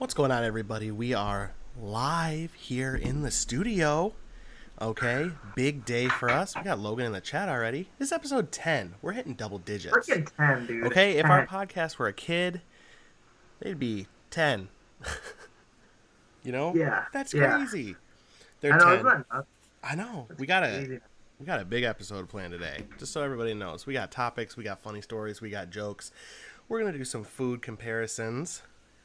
What's going on, everybody? We are live here in the studio. Okay, big day for us. We got Logan in the chat already. This is episode 10. We're hitting double digits. Freaking 10, dude. Okay, 10. if our podcast were a kid, they'd be 10. You know? Yeah. That's yeah. crazy. They're I know, 10. isn't that nuts? I know. That's We got crazy. a big episode planned today. Just so everybody knows. We got topics, we got funny stories, we got jokes. We're going to do some food comparisons.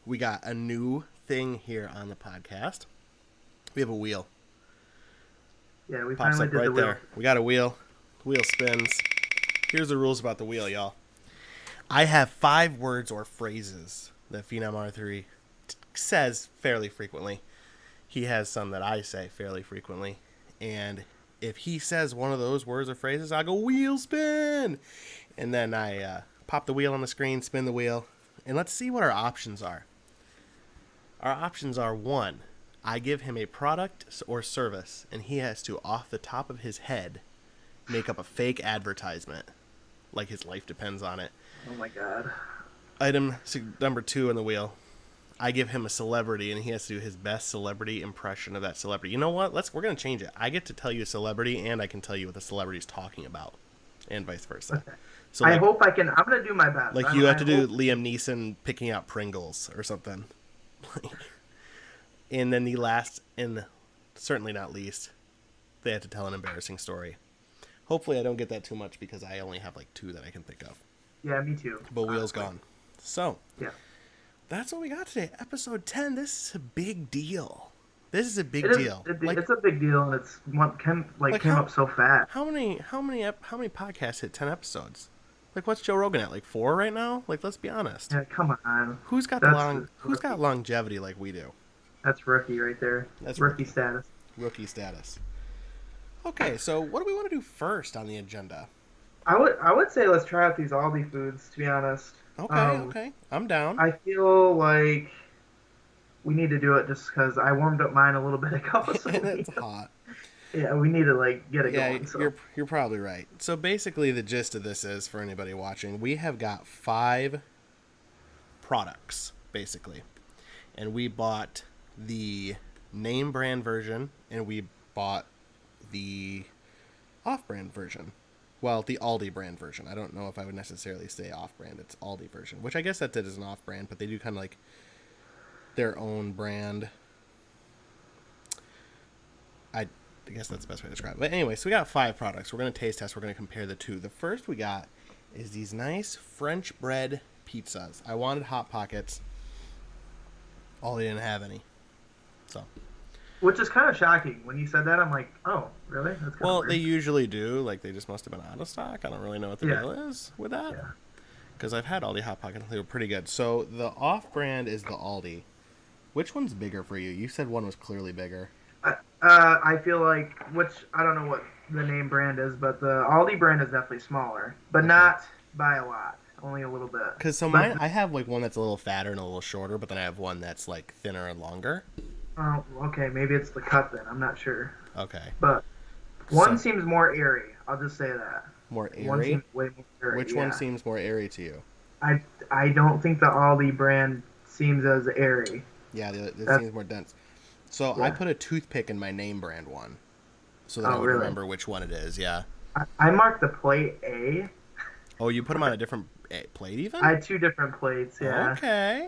We got a new thing here on the podcast. We have a wheel. Yeah, we Pops finally up did right the wheel. there. We got a wheel. The wheel spins. Here's the rules about the wheel, y'all. I have 5 words or phrases that Phenom R3 says fairly frequently. He has some that I say fairly frequently. And if he says one of those words or phrases, I go, wheel spin! And then I pop the wheel on the screen, spin the wheel, and let's see what our options are. Our options are 1, I give him a product or service, and he has to, off the top of his head, make up a fake advertisement, like his life depends on it. Oh my god. Item number 2 on the wheel, I give him a celebrity, and he has to do his best celebrity impression of that celebrity. You know what? We're gonna change it. I get to tell you a celebrity, and I can tell you what the celebrity's talking about, and vice versa. Okay. So I hope I can. I'm gonna do my best. Like you have to do Liam Neeson picking out Pringles or something. And then the last, and certainly not least, they have to tell an embarrassing story. Hopefully I don't get that too much because I only have like 2 that I can think of. Yeah, me too. But wheel's gone. So, yeah, that's what we got today. Episode 10. This is a big deal. This is a big deal. It's a big deal, and it's came up so fast. How many podcasts hit 10 episodes? Like, what's Joe Rogan at? Like 4 right now? Like, let's be honest. Yeah, come on. Who's got longevity like we do? That's rookie right there. That's rookie status. Rookie status. Okay, so what do we want to do first on the agenda? I would say let's try out these Aldi foods. To be honest. Okay, I'm down. I feel like we need to do it just because I warmed up mine a little bit ago. So It's hot. Yeah, we need to get it going. So. You're probably right. So basically, the gist of this is, for anybody watching, we have got 5 products basically, and we bought the name brand version, and we bought the off-brand version. Well, the Aldi brand version. I don't know if I would necessarily say off-brand. It's Aldi version, which I guess that's it as an off-brand, but they do kind of like their own brand. I guess that's the best way to describe it. But anyway, so we got 5 products. We're going to taste test. We're going to compare the 2. The first we got is these nice French bread pizzas. I wanted Hot Pockets. Aldi didn't have any. So, which is kind of shocking. When you said that, I'm like, oh, really? That's kind of weird. They usually do. Like, they just must have been out of stock. I don't really know what the deal is with that. Yeah. Because I've had Aldi Hot Pockets. They were pretty good. So, the off-brand is the Aldi. Which one's bigger for you? You said one was clearly bigger. I feel like, which I don't know what the name brand is, but the Aldi brand is definitely smaller, but not by a lot, only a little bit. Because mine, I have like one that's a little fatter and a little shorter, but then I have one that's like thinner and longer. Oh, okay, maybe it's the cut then. I'm not sure. Okay. But one seems more airy. I'll just say that. More airy? One seems way more airy. Which one seems more airy to you? I don't think the Aldi brand seems as airy. Yeah, it seems more dense. So yeah. I put a toothpick in my name brand one, so that I would remember which one it is. Yeah. I marked the plate A. Oh, you put them on a different plate even? I had 2 different plates. Yeah. Okay.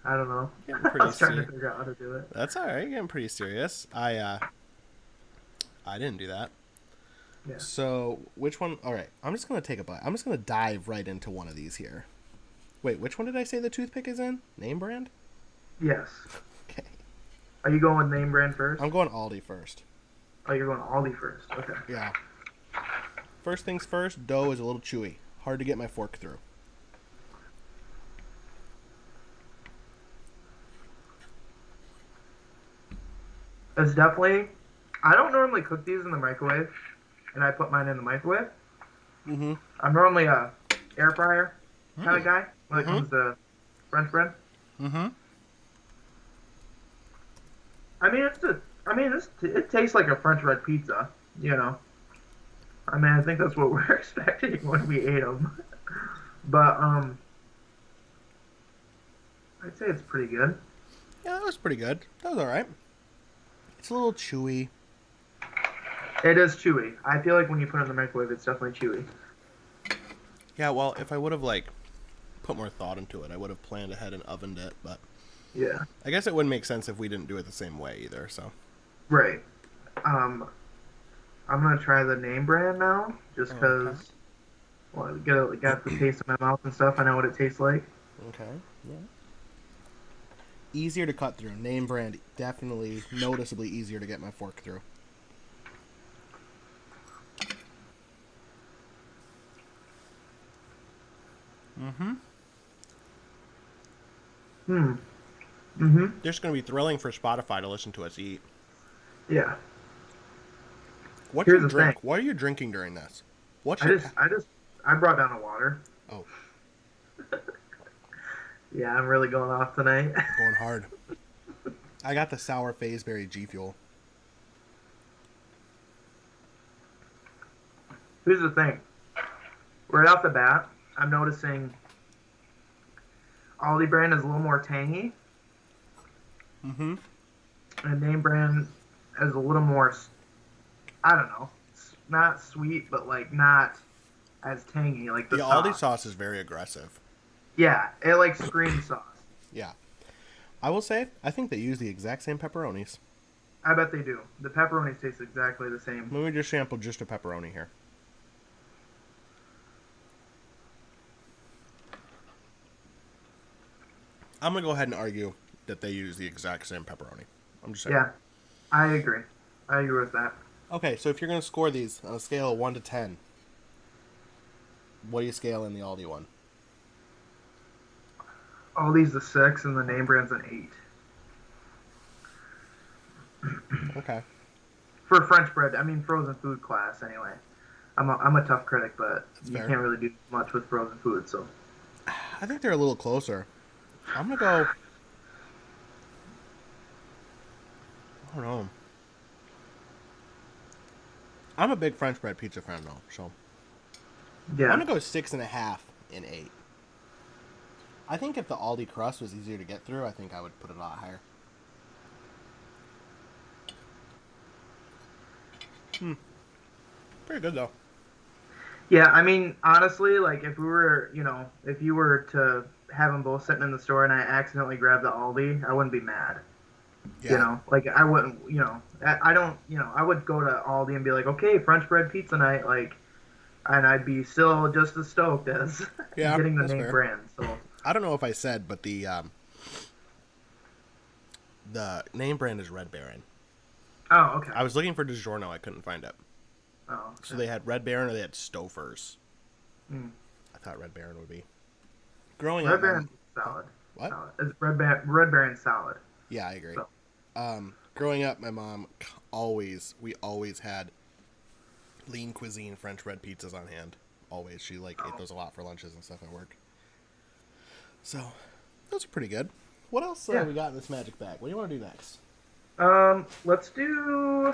I don't know. I was trying to figure out how to do it. That's all right. You're getting pretty serious. I didn't do that. Yeah. So which one? All right. I'm just gonna take a bite. I'm just gonna dive right into one of these here. Wait, which one did I say the toothpick is in? Name brand? Yes. Okay. Are you going with name brand first? I'm going Aldi first. Oh, you're going Aldi first. Okay. Yeah. First things first, dough is a little chewy. Hard to get my fork through. It's definitely... I don't normally cook these in the microwave, and I put mine in the microwave. Mm-hmm. I'm normally a air fryer kind of guy when it comes to French bread. Mm-hmm. It tastes like a French bread pizza, you know. I mean, I think that's what we're expecting when we ate them. But I'd say it's pretty good. Yeah, that was pretty good. That was all right. It's a little chewy. It is chewy. I feel like when you put it in the microwave, it's definitely chewy. Yeah, well, if I would have like put more thought into it, I would have planned ahead and ovened it. But Yeah. I guess it wouldn't make sense if we didn't do it the same way either. So. Right. I'm gonna try the name brand now, just because. Okay. Well, got the taste in my mouth and stuff. I know what it tastes like. Okay. Yeah. Easier to cut through. Name brand definitely noticeably easier to get my fork through. Mm-hmm. Hmm. Mm-hmm. This is going to be thrilling for Spotify to listen to us eat. Yeah. What's Here's your the drink? thing. What are you drinking during this? What's I your... brought down a water. Oh, Yeah, I'm really going off tonight. going hard. I got the sour Fazeberry G Fuel. Here's the thing. Right off the bat, I'm noticing Aldi brand is a little more tangy, Mm-hmm. and name brand is a little more, I don't know, not sweet, but like not as tangy, like the The sauce. Aldi sauce is very aggressive. Yeah, it like screams sauce. Yeah. I will say, I think they use the exact same pepperonis. I bet they do. The pepperonis taste exactly the same. Let me just sample just a pepperoni here. I'm going to go ahead and argue that they use the exact same pepperoni. I'm just saying. Yeah, I agree. I agree with that. Okay, so if you're going to score these on a scale of 1 to 10, what do you scale in the Aldi one? Aldi's a 6 and the name brand's an 8. Okay. For French bread, I mean frozen food class anyway. I'm a tough critic, but That's you fair. can't really do much with frozen food, so. I think they're a little closer. I'm going to go... I don't know. I'm a big French bread pizza fan, though, so... Yeah. I'm going to go 6.5 and 8. I think if the Aldi crust was easier to get through, I think I would put it a lot higher. Pretty good, though. Yeah, I mean, honestly, like if you were to have them both sitting in the store and I accidentally grabbed the Aldi, I wouldn't be mad. Yeah. You know, like I wouldn't, I don't, I would go to Aldi and be like, okay, French bread pizza night, like, and I'd be still just as stoked as Yeah, getting the that's name fair. brand. So I don't know if I said, but the name brand is Red Baron. oh, okay. I was looking for DiGiorno. I couldn't find it. Oh, okay. So they had Red Baron or they had Stouffer's. Mm. I thought Red Baron would be. Growing Red up... Baron's solid. What? Solid. It's Red Baron's solid. Yeah, I agree. So. Growing up, my mom we always had lean cuisine French bread pizzas on hand. Always. She ate those a lot for lunches and stuff at work. So, those are pretty good. What else Yeah. we got in this magic bag? What do you want to do next? Let's do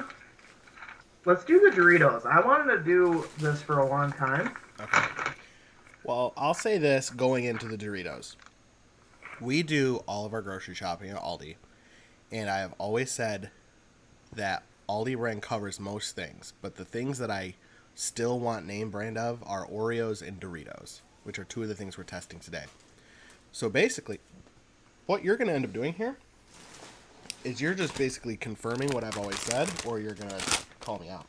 the Doritos. I wanted to do this for a long time. Okay. Well, I'll say this going into the Doritos. We do all of our grocery shopping at Aldi, and I have always said that Aldi brand covers most things, but the things that I still want name brand of are Oreos and Doritos, which are two of the things we're testing today. So basically, what you're going to end up doing here is you're just basically confirming what I've always said, or you're going to call me out.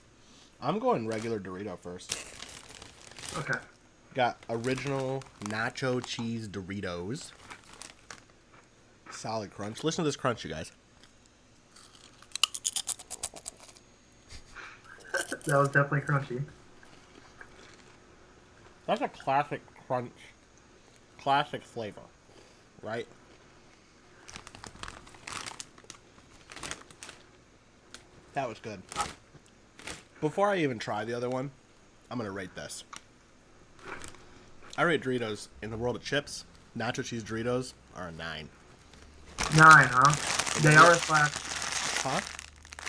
I'm going regular Dorito first. Okay. Got original nacho cheese Doritos. Solid crunch. Listen to this crunch, you guys. That was definitely crunchy. That's a classic crunch. Classic flavor. Right? That was good. Before I even try the other one, I'm going to rate this. I rate Doritos in the world of chips. Nacho cheese Doritos are a 9. 9, huh? They are a class. Huh?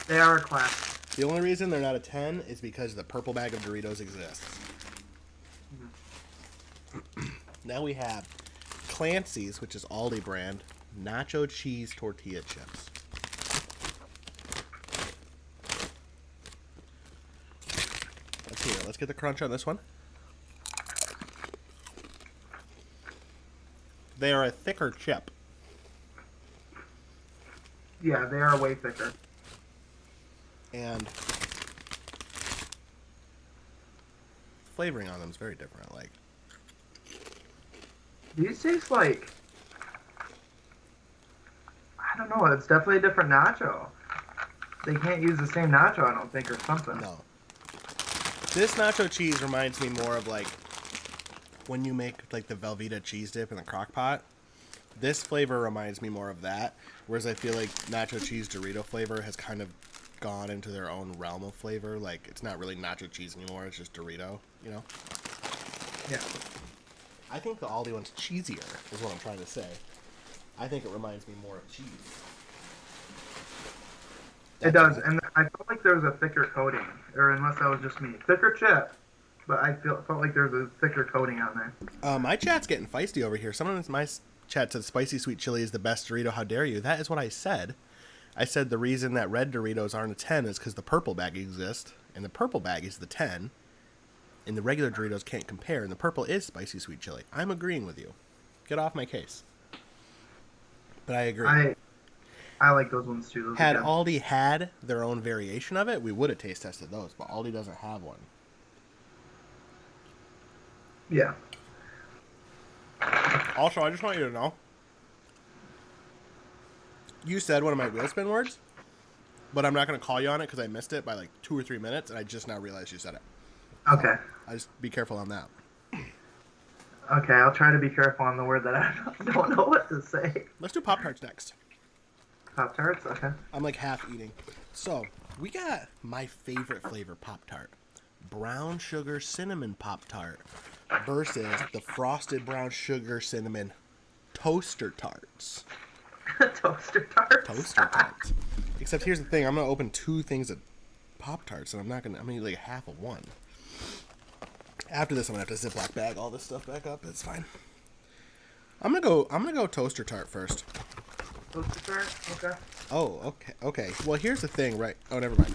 They are a class. The only reason they're not a 10 is because the purple bag of Doritos exists. Now we have Clancy's, which is Aldi brand, nacho cheese tortilla chips. Let's get the crunch on this one. They are a thicker chip. Yeah, they are way thicker. And flavoring on them is very different. Like, these taste like, I don't know. It's definitely a different nacho. They can't use the same nacho, I don't think, or something. no. This nacho cheese reminds me more of like when you make like the Velveeta cheese dip in the crock pot. This flavor reminds me more of that, whereas I feel like nacho cheese Dorito flavor has kind of gone into their own realm of flavor. Like, it's not really nacho cheese anymore, it's just Dorito, you know? Yeah. I think the Aldi one's cheesier, is what I'm trying to say. I think it reminds me more of cheese. It does, and I felt like there was a thicker coating, or unless that was just me. Thicker chip, but I felt like there was a thicker coating on there. My chat's getting feisty over here. Someone in my chat said spicy sweet chili is the best Dorito. How dare you? That is what I said. I said the reason that red Doritos aren't a 10 is because the purple bag exists, and the purple bag is the 10, and the regular Doritos can't compare, and the purple is spicy sweet chili. I'm agreeing with you. Get off my case. But I agree. I like those ones too. Those Had Aldi had their own variation of it, we would have taste tested those, but Aldi doesn't have one. Yeah. Also, I just want you to know, you said one of my wheel spin words, but I'm not going to call you on it because I missed it by like 2 or 3 minutes, and I just now realized you said it. Okay. I just be careful on that. Okay, I'll try to be careful on the word that I don't know what to say. Let's do Pop-Tarts next. Pop-Tarts? Okay. I'm like half eating. So, we got my favorite flavor Pop-Tart. Brown sugar cinnamon Pop-Tart versus the frosted brown sugar cinnamon toaster tarts. Toaster tarts? Toaster tarts. Except here's the thing, I'm going to open 2 things of Pop-Tarts, and I'm going to eat like half of one. After this, I'm going to have to Ziploc bag all this stuff back up. It's fine. I'm gonna go toaster tart first. Toaster tart? Okay. Oh, okay. Well, here's the thing, right? Oh, never mind.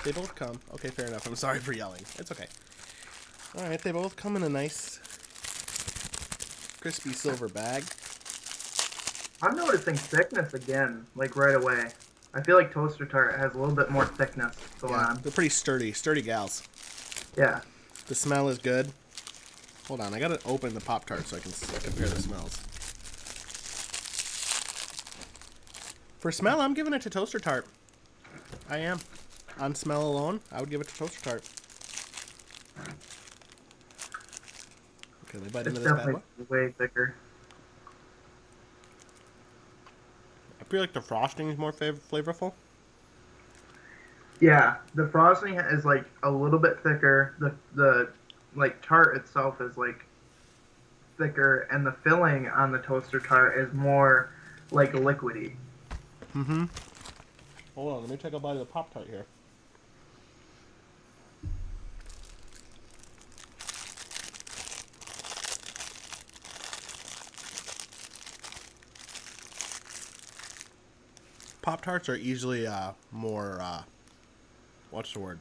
They both come. Okay, fair enough. I'm sorry for yelling. It's okay. All right, they both come in a nice, crispy silver bag. I'm noticing thickness again, like right away. I feel like toaster tart has a little bit more thickness going on. They're pretty sturdy gals. Yeah. The smell is good. Hold on, I gotta open the Pop-Tart so I can compare the smells. For smell, I'm giving it to toaster tart. I am. On smell alone, I would give it to toaster tart. Okay, let me bite into It's this bad boy. definitely way thicker. I feel like the frosting is more flavorful. Yeah, the frosting is like a little bit thicker. The like tart itself is like thicker, and the filling on the toaster tart is more like liquidy. Mm-hmm. Hold on, let me take a bite of the Pop-Tart here. Pop-Tarts are easily more, what's the word?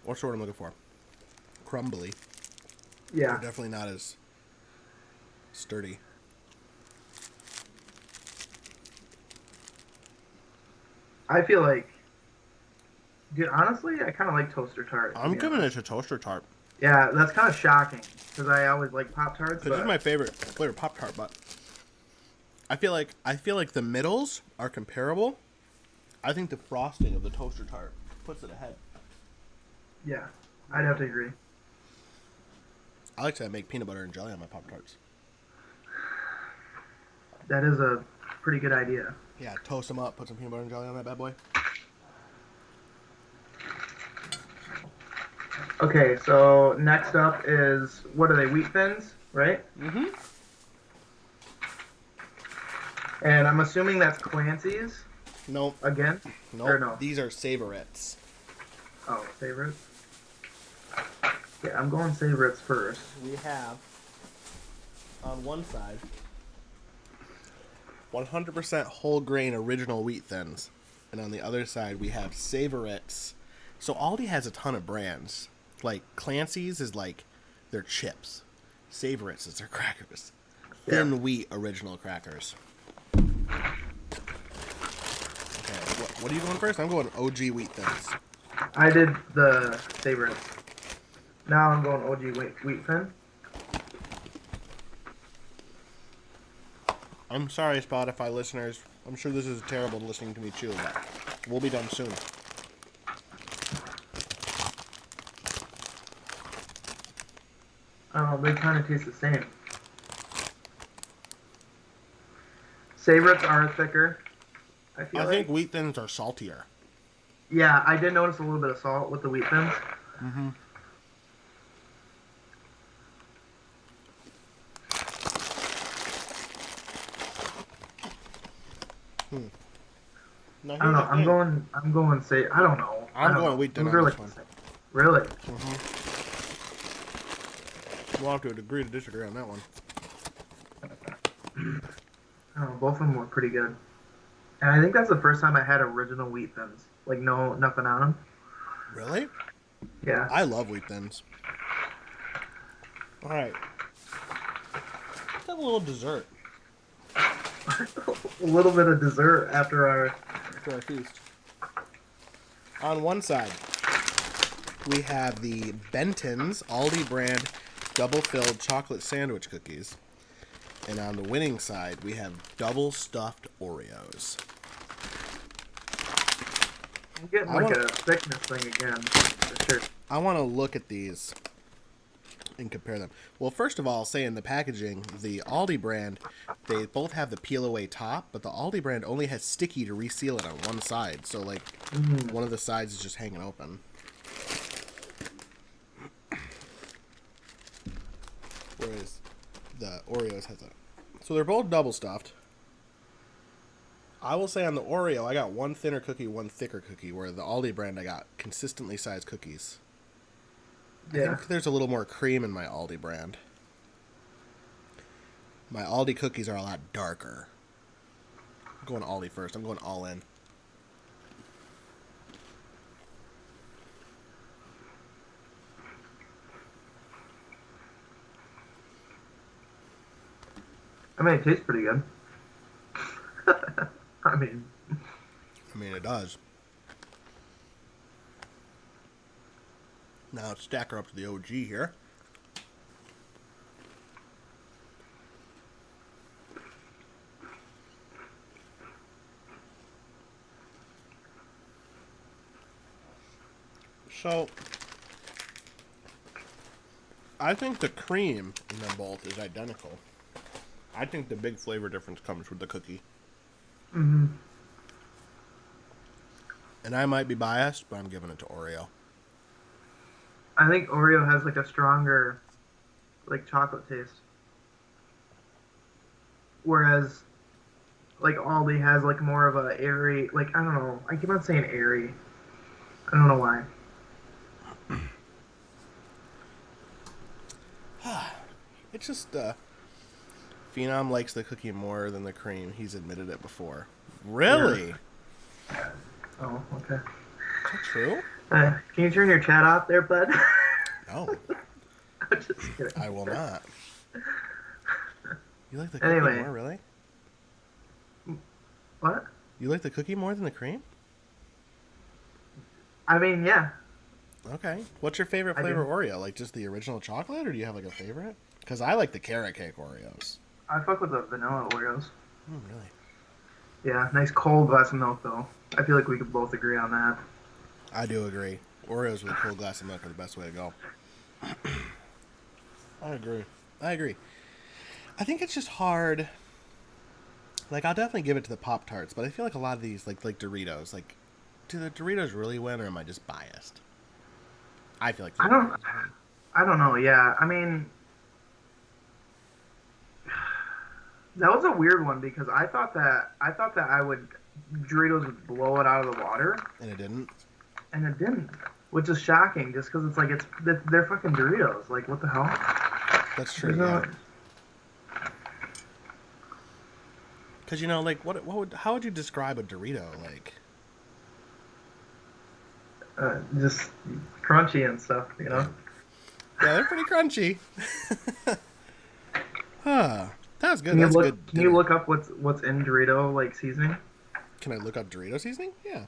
What's the word I'm looking for? Crumbly. Yeah. They're definitely not as sturdy. I feel like, dude, honestly, I kind of like toaster tart. I'm giving it to toaster tart. Yeah, that's kind of shocking because I always like Pop-Tarts. This is my favorite flavor Pop-Tart, but I feel like the middles are comparable. I think the frosting of the toaster tart puts it ahead. Yeah, I'd have to agree. I like to make peanut butter and jelly on my Pop-Tarts. That is a pretty good idea. Yeah, toast them up, put some peanut butter and jelly on that bad boy. Okay, so next up is, what are they, Wheat Thins, right? Mm-hmm. And I'm assuming that's Clancy's Nope. again? Nope. Or no? These are Savorites. Oh, favorites? Yeah, I'm going favorites first. We have, on one side, 100% whole grain original wheat thins. And on the other side, we have Savorites. So Aldi has a ton of brands. Like Clancy's is like their chips. Savorites is their crackers. Thin wheat original crackers. Okay, what are you going first? I'm going OG wheat thins. I did the favorites. Now I'm going OG wheat thin. I'm sorry, Spotify listeners. I'm sure this is terrible listening to me chew, but we'll be done soon. I don't know, they kind of taste the same. Savorites are thicker. I think wheat thins are saltier. Yeah, I did notice a little bit of salt with the wheat thins. Mm-hmm. I don't know. I'm going. I don't know. I'm going wheat thin on this one. Really? We'll have to agree to disagree on that one. I don't know. Both of them were pretty good. And I think that's the first time I had original wheat thins. Like, no, nothing on them. Really? Yeah. I love wheat thins. All right. Let's have a little dessert. A little bit of dessert after our feast. On one side, we have the Benton's Aldi brand double-filled chocolate sandwich cookies. And on the winning side, we have double-stuffed Oreos. I'm getting a thickness thing again. For sure. I want to look at these and compare them. Well, first of all, I'll say in the packaging, the Aldi brand, they both have the peel-away top, but the Aldi brand only has sticky to reseal it on one side. So, like, one of the sides is just hanging open. Whereas the Oreos has a... So they're both double-stuffed. I will say on the Oreo, I got one thinner cookie, one thicker cookie, where the Aldi brand, I got consistently sized cookies. Yeah. I think there's a little more cream in my Aldi brand. My Aldi cookies are a lot darker. I'm going Aldi first. I'm going all in. I mean, it tastes pretty good. I mean, it does. Now let's stack her up to the OG here. So, I think the cream in them both is identical. I think the big flavor difference comes with the cookie. Mm-hmm. And I might be biased, but I'm giving it to Oreo. I think Oreo has like a stronger, like, chocolate taste. Whereas, like, Aldi has like more of a airy, like, I don't know. I keep on saying airy. I don't know why. It's just, Phenom likes the cookie more than the cream. He's admitted it before. Really? Yeah. Oh, okay. Is that true? Can you turn your chat off there, bud? No. I'm just kidding. I will not. You like the cookie more, really? What? You like the cookie more than the cream? I mean, yeah. Okay. What's your favorite flavor Oreo? Like just the original chocolate, or do you have like a favorite? Because I like the carrot cake Oreos. I fuck with the vanilla Oreos. Oh, really? Yeah, nice cold glass of milk, though. I feel like we could both agree on that. I do agree. Oreos with a cold glass of milk are the best way to go. I agree. I think it's just hard. Like, I'll definitely give it to the Pop-Tarts, but I feel like a lot of these, like Doritos, like, do the Doritos really win, or am I just biased? I feel like... I don't know, yeah. I mean... That was a weird one, because I thought that Doritos would blow it out of the water. And it didn't? And it didn't. Which is shocking, just because it's like, they're fucking Doritos. Like, what the hell? That's true, yeah. Because, you know, like, how would you describe a Dorito? Like, Just crunchy and stuff, you yeah. know. Yeah, they're pretty crunchy. Huh. That was good. That's a good Can you dinner. look up what's in Dorito like seasoning? Can I look up Dorito seasoning? Yeah.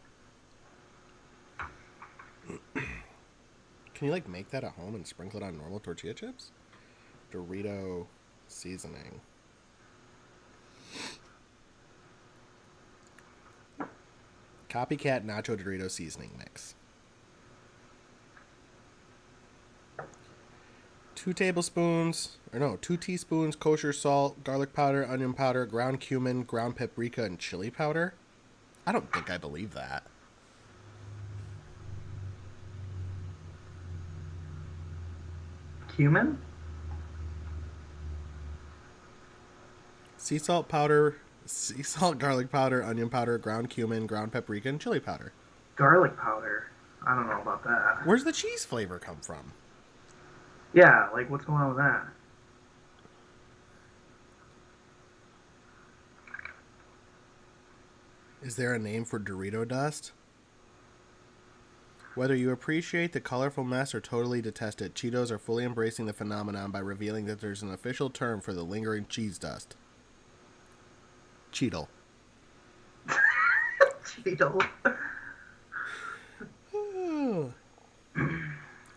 Can you, like, make that at home and sprinkle it on normal tortilla chips? Dorito seasoning. Copycat Nacho Dorito seasoning mix. 2 teaspoons kosher salt, garlic powder, onion powder, ground cumin, ground paprika, and chili powder. I don't think I believe that. Cumin? Sea salt, garlic powder, onion powder, ground cumin, ground paprika, and chili powder. Garlic powder? I don't know about that. Where's the cheese flavor come from? Yeah, like what's going on with that? Is there a name for Dorito dust? Whether you appreciate the colorful mess or totally detest it, Cheetos are fully embracing the phenomenon by revealing that there's an official term for the lingering cheese dust. Cheetle. Cheeto.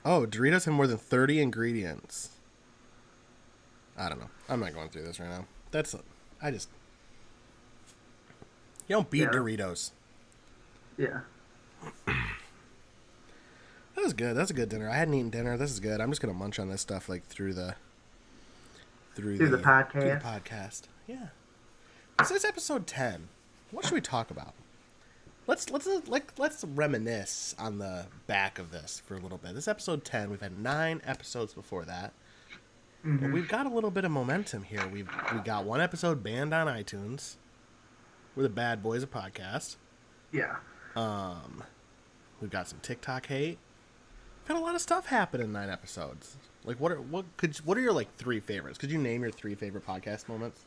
Oh, Doritos have more than 30 ingredients. I don't know. I'm not going through this right now. You don't beat Yeah. Doritos. Yeah. That was good. That's a good dinner. I hadn't eaten dinner. This is good. I'm just gonna munch on this stuff like through the podcast. podcast. Yeah. This is episode 10. What should we talk about? Let's reminisce on the back of this for a little bit. This is episode 10. We've had 9 episodes before that. Mm-hmm. But we've got a little bit of momentum here. We got 1 episode banned on iTunes. We're the bad boys of podcast. Yeah. We've got some TikTok hate. We've had a lot of stuff happen in 9 episodes. Like what are your like 3 favorites? Could you name your 3 favorite podcast moments?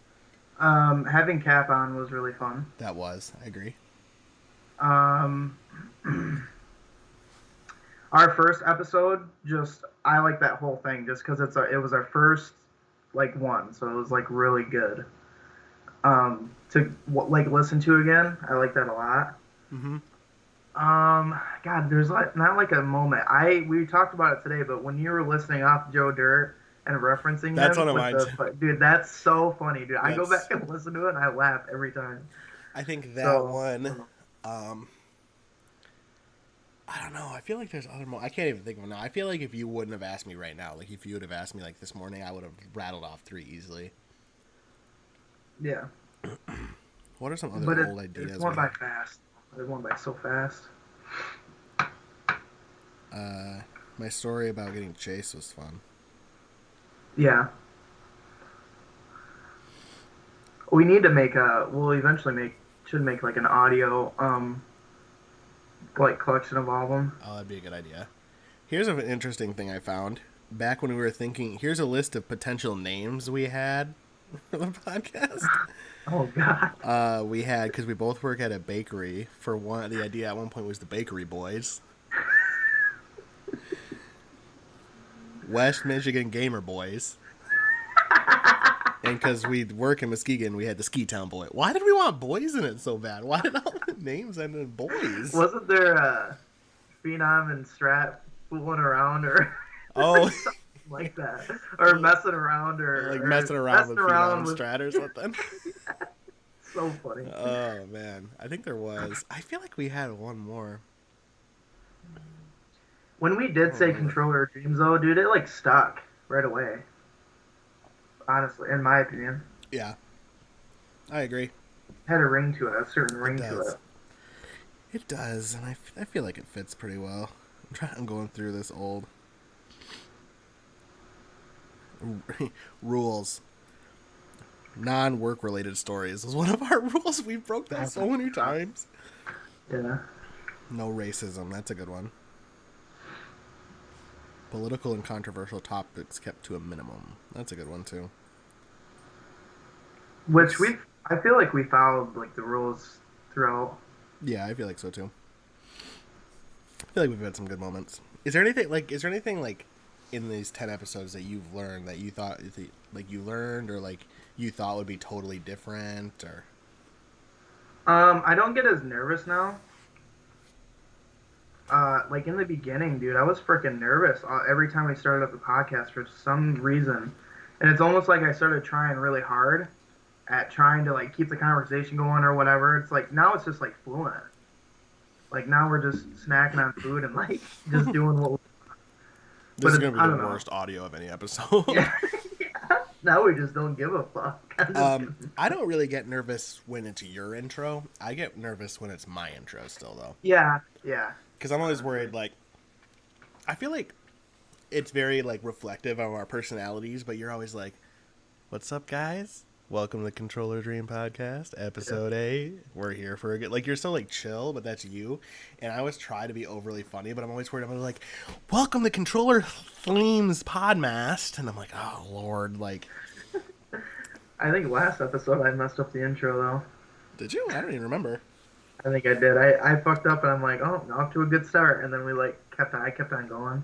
Having Cap on was really fun. That was. I agree. Our first episode, I like that whole thing just because it was our first like one, so it was like really good. To listen to again, I like that a lot. Mm-hmm. God, there's not like a moment. We talked about it today, but when you were listening off Joe Dirt and referencing That's him one of mine. dude, that's so funny, dude. I go back and listen to it and I laugh every time. I think that one. I don't know. I feel like there's other I can't even think of them now. I feel like if you wouldn't have asked me right now, like if you would have asked me like this morning, I would have rattled off 3 easily. Yeah. What are some other old ideas? It went by fast. It went by so fast. My story about getting chased was fun. Yeah. We need to we'll eventually should make like an audio, like collection of all of them. Oh, that'd be a good idea. Here's an interesting thing I found. Back when we were thinking, here's a list of potential names we had for the podcast. Oh, God. We had, because we both work at a bakery, the idea at one point was the Bakery Boys. West Michigan Gamer Boys. And because we work in Muskegon, we had the Ski Town Boy. Why did we want boys in it so bad? Why did all the names end in boys? Wasn't there Phenom and Strat fooling around or something like that? Or messing around messing around with Phenom and Strat or something? So funny. Oh, man. I think there was. I feel like we had one more. When we did say Controller Dreams, though, dude, it like stuck right away. Honestly, in my opinion. Yeah. I agree. It had a ring to it, a certain ring to it. It does, and I feel like it fits pretty well. I'm going through this old rules. Non-work related stories is one of our rules. We broke that so many times. Yeah. No racism. That's a good one. Political and controversial topics kept to a minimum. That's a good one too. Which we've I feel like we followed like the rules throughout. Yeah, I feel like so too. I feel like we've had some good moments. Is there anything like? Is there anything like in these 10 episodes that you've learned that you thought like you learned or like you thought would be totally different or? I don't get as nervous now. Like in the beginning, dude, I was freaking nervous every time we started up the podcast for some reason, and it's almost like I started trying really hard at trying to like keep the conversation going or whatever. It's like now it's just like fluent. Like now we're just snacking on food and like just doing what. This is But gonna I be don't the know. worst audio of any episode. Yeah. Yeah. Now we just don't give a fuck. I'm just kidding. I don't really get nervous when it's your intro. I get nervous when it's my intro still though, Yeah, yeah. because I'm always Honestly. worried. Like, I feel like it's very like reflective of our personalities, but you're always like, "What's up, guys? Welcome to the Controller Dream Podcast, episode 8. We're here for a good." Like, you're so like chill, but that's you. And I always try to be overly funny, but I'm always worried. I'm like, "Welcome to Controller Themes Podmast," and I'm like, "Oh Lord!" Like, I think last episode I messed up the intro though. did you? I don't even remember. I think I did. I fucked up and I'm like, oh, off to a good start. And then we like I kept on going.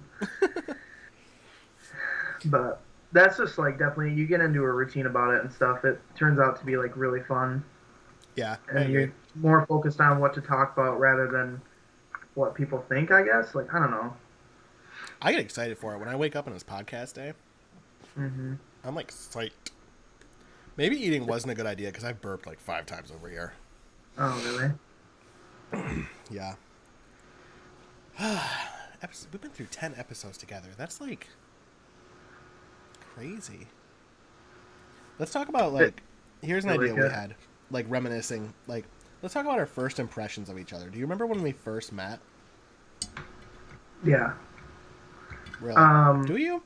But that's just like definitely you get into a routine about it and stuff. It turns out to be like really fun, Yeah, I and agree. you're more focused on what to talk about rather than what people think. I guess. Like I don't know. I get excited for it when I wake up on this podcast day. Hmm. I'm like psyched. Maybe eating wasn't a good idea because I've burped like 5 times over here. Oh really? Yeah. We've been through 10 episodes together. That's like crazy. Let's talk about like, here's an Really idea we good. had, like reminiscing. Like, let's talk about our first impressions of each other. Do you remember when we first met? Yeah. Really? Um, Do you?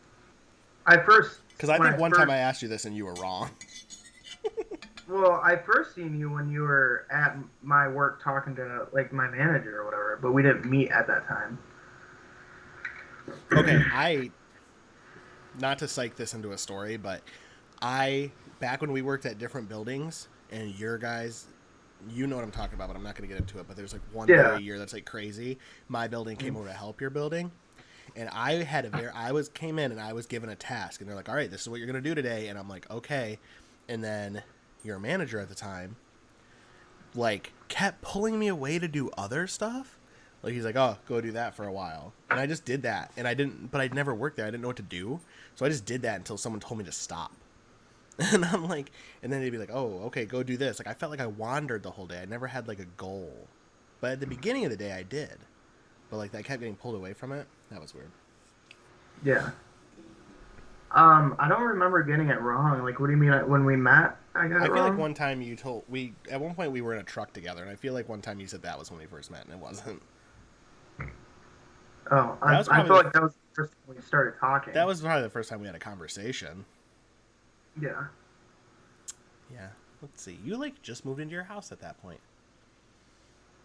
I first Because I when think one first, time I asked you this and you were wrong. Well, I first seen you when you were at my work talking to like my manager or whatever, but we didn't meet at that time. Okay, not to psych this into a story, but back when we worked at different buildings and your guys, you know what I'm talking about, but I'm not going to get into it, but there's like one day Yeah. a year that's like crazy. My building came over to help your building. And I came in and I was given a task and they're like, all right, this is what you're going to do today. And I'm like, okay. And then your manager at the time, like kept pulling me away to do other stuff. Like he's like, oh, go do that for a while. And I just did that. And but I'd never worked there. I didn't know what to do. So I just did that until someone told me to stop. And I'm like, and then they'd be like, oh, okay, go do this. Like I felt like I wandered the whole day. I never had like a goal. But at the beginning of the day I did. But like I kept getting pulled away from it. That was weird. Yeah. I don't remember getting it wrong. Like, what do you mean when we met? I got I it feel wrong. like one time at one point we were in a truck together, and I feel like one time you said that was when we first met, and it wasn't. Oh, That was I probably feel like that was the first time we started talking. That was probably the first time we had a conversation. Yeah. Yeah. Let's see. You like just moved into your house at that point.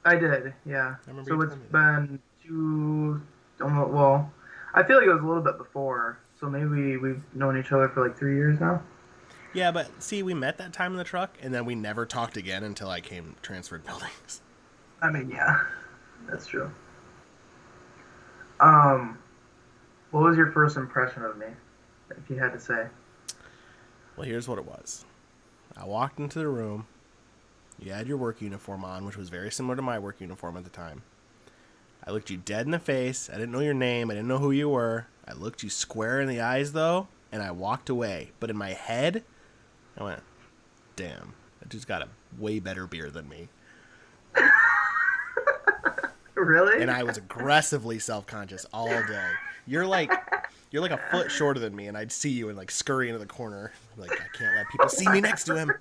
I did. Yeah. I remember So you it's told me that. been almost. Well, I feel like it was a little bit before. So maybe we've known each other for like 3 years now. Yeah, but see, we met that time in the truck, and then we never talked again until I transferred buildings. I mean, yeah, that's true. Um, what was your first impression of me, if you had to say? Well, here's what it was. I walked into the room. You had your work uniform on, which was very similar to my work uniform at the time. I looked you dead in the face. I didn't know your name. I didn't know who you were. I looked you square in the eyes, though, and I walked away. But in my head, I went, damn, that dude's got a way better beer than me. Really? And I was aggressively self-conscious all day. You're like a foot shorter than me, and I'd see you and like scurry into the corner. Like, I can't let people see me next to him.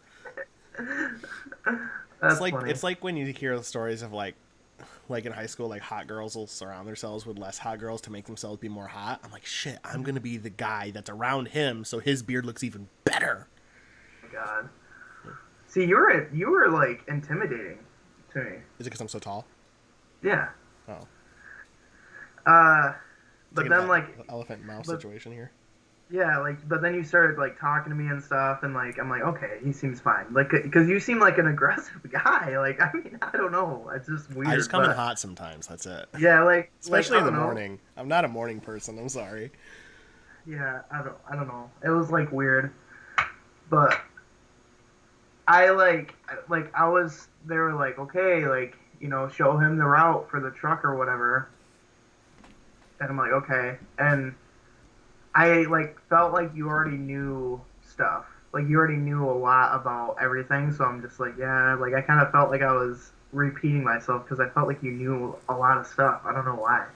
That's funny. It's like when you hear the stories of like in high school, like hot girls will surround themselves with less hot girls to make themselves be more hot. I'm like, shit, I'm gonna be the guy that's around him, so his beard looks even better. Oh my God. See, you were like intimidating to me. Is it because I'm so tall? Yeah. Oh, But it's then an like, elephant and mouse but- situation here. Yeah, like, but then you started like talking to me and stuff, and like, I'm like, okay, he seems fine. Like, because you seem like an aggressive guy. Like, I mean, I don't know, it's just I just weird, come in but hot sometimes. That's it. yeah, like Especially I in the don't know. morning. I'm not a morning person. I'm sorry. Yeah, I don't know. It was like weird, but I like I was. They were like, okay, like show him the route for the truck or whatever, and I'm like, okay, and I like felt like you already knew stuff. Like you already knew a lot about everything, so I'm just like, yeah, like I kind of felt like I was repeating myself because I felt like you knew a lot of stuff. I don't know why,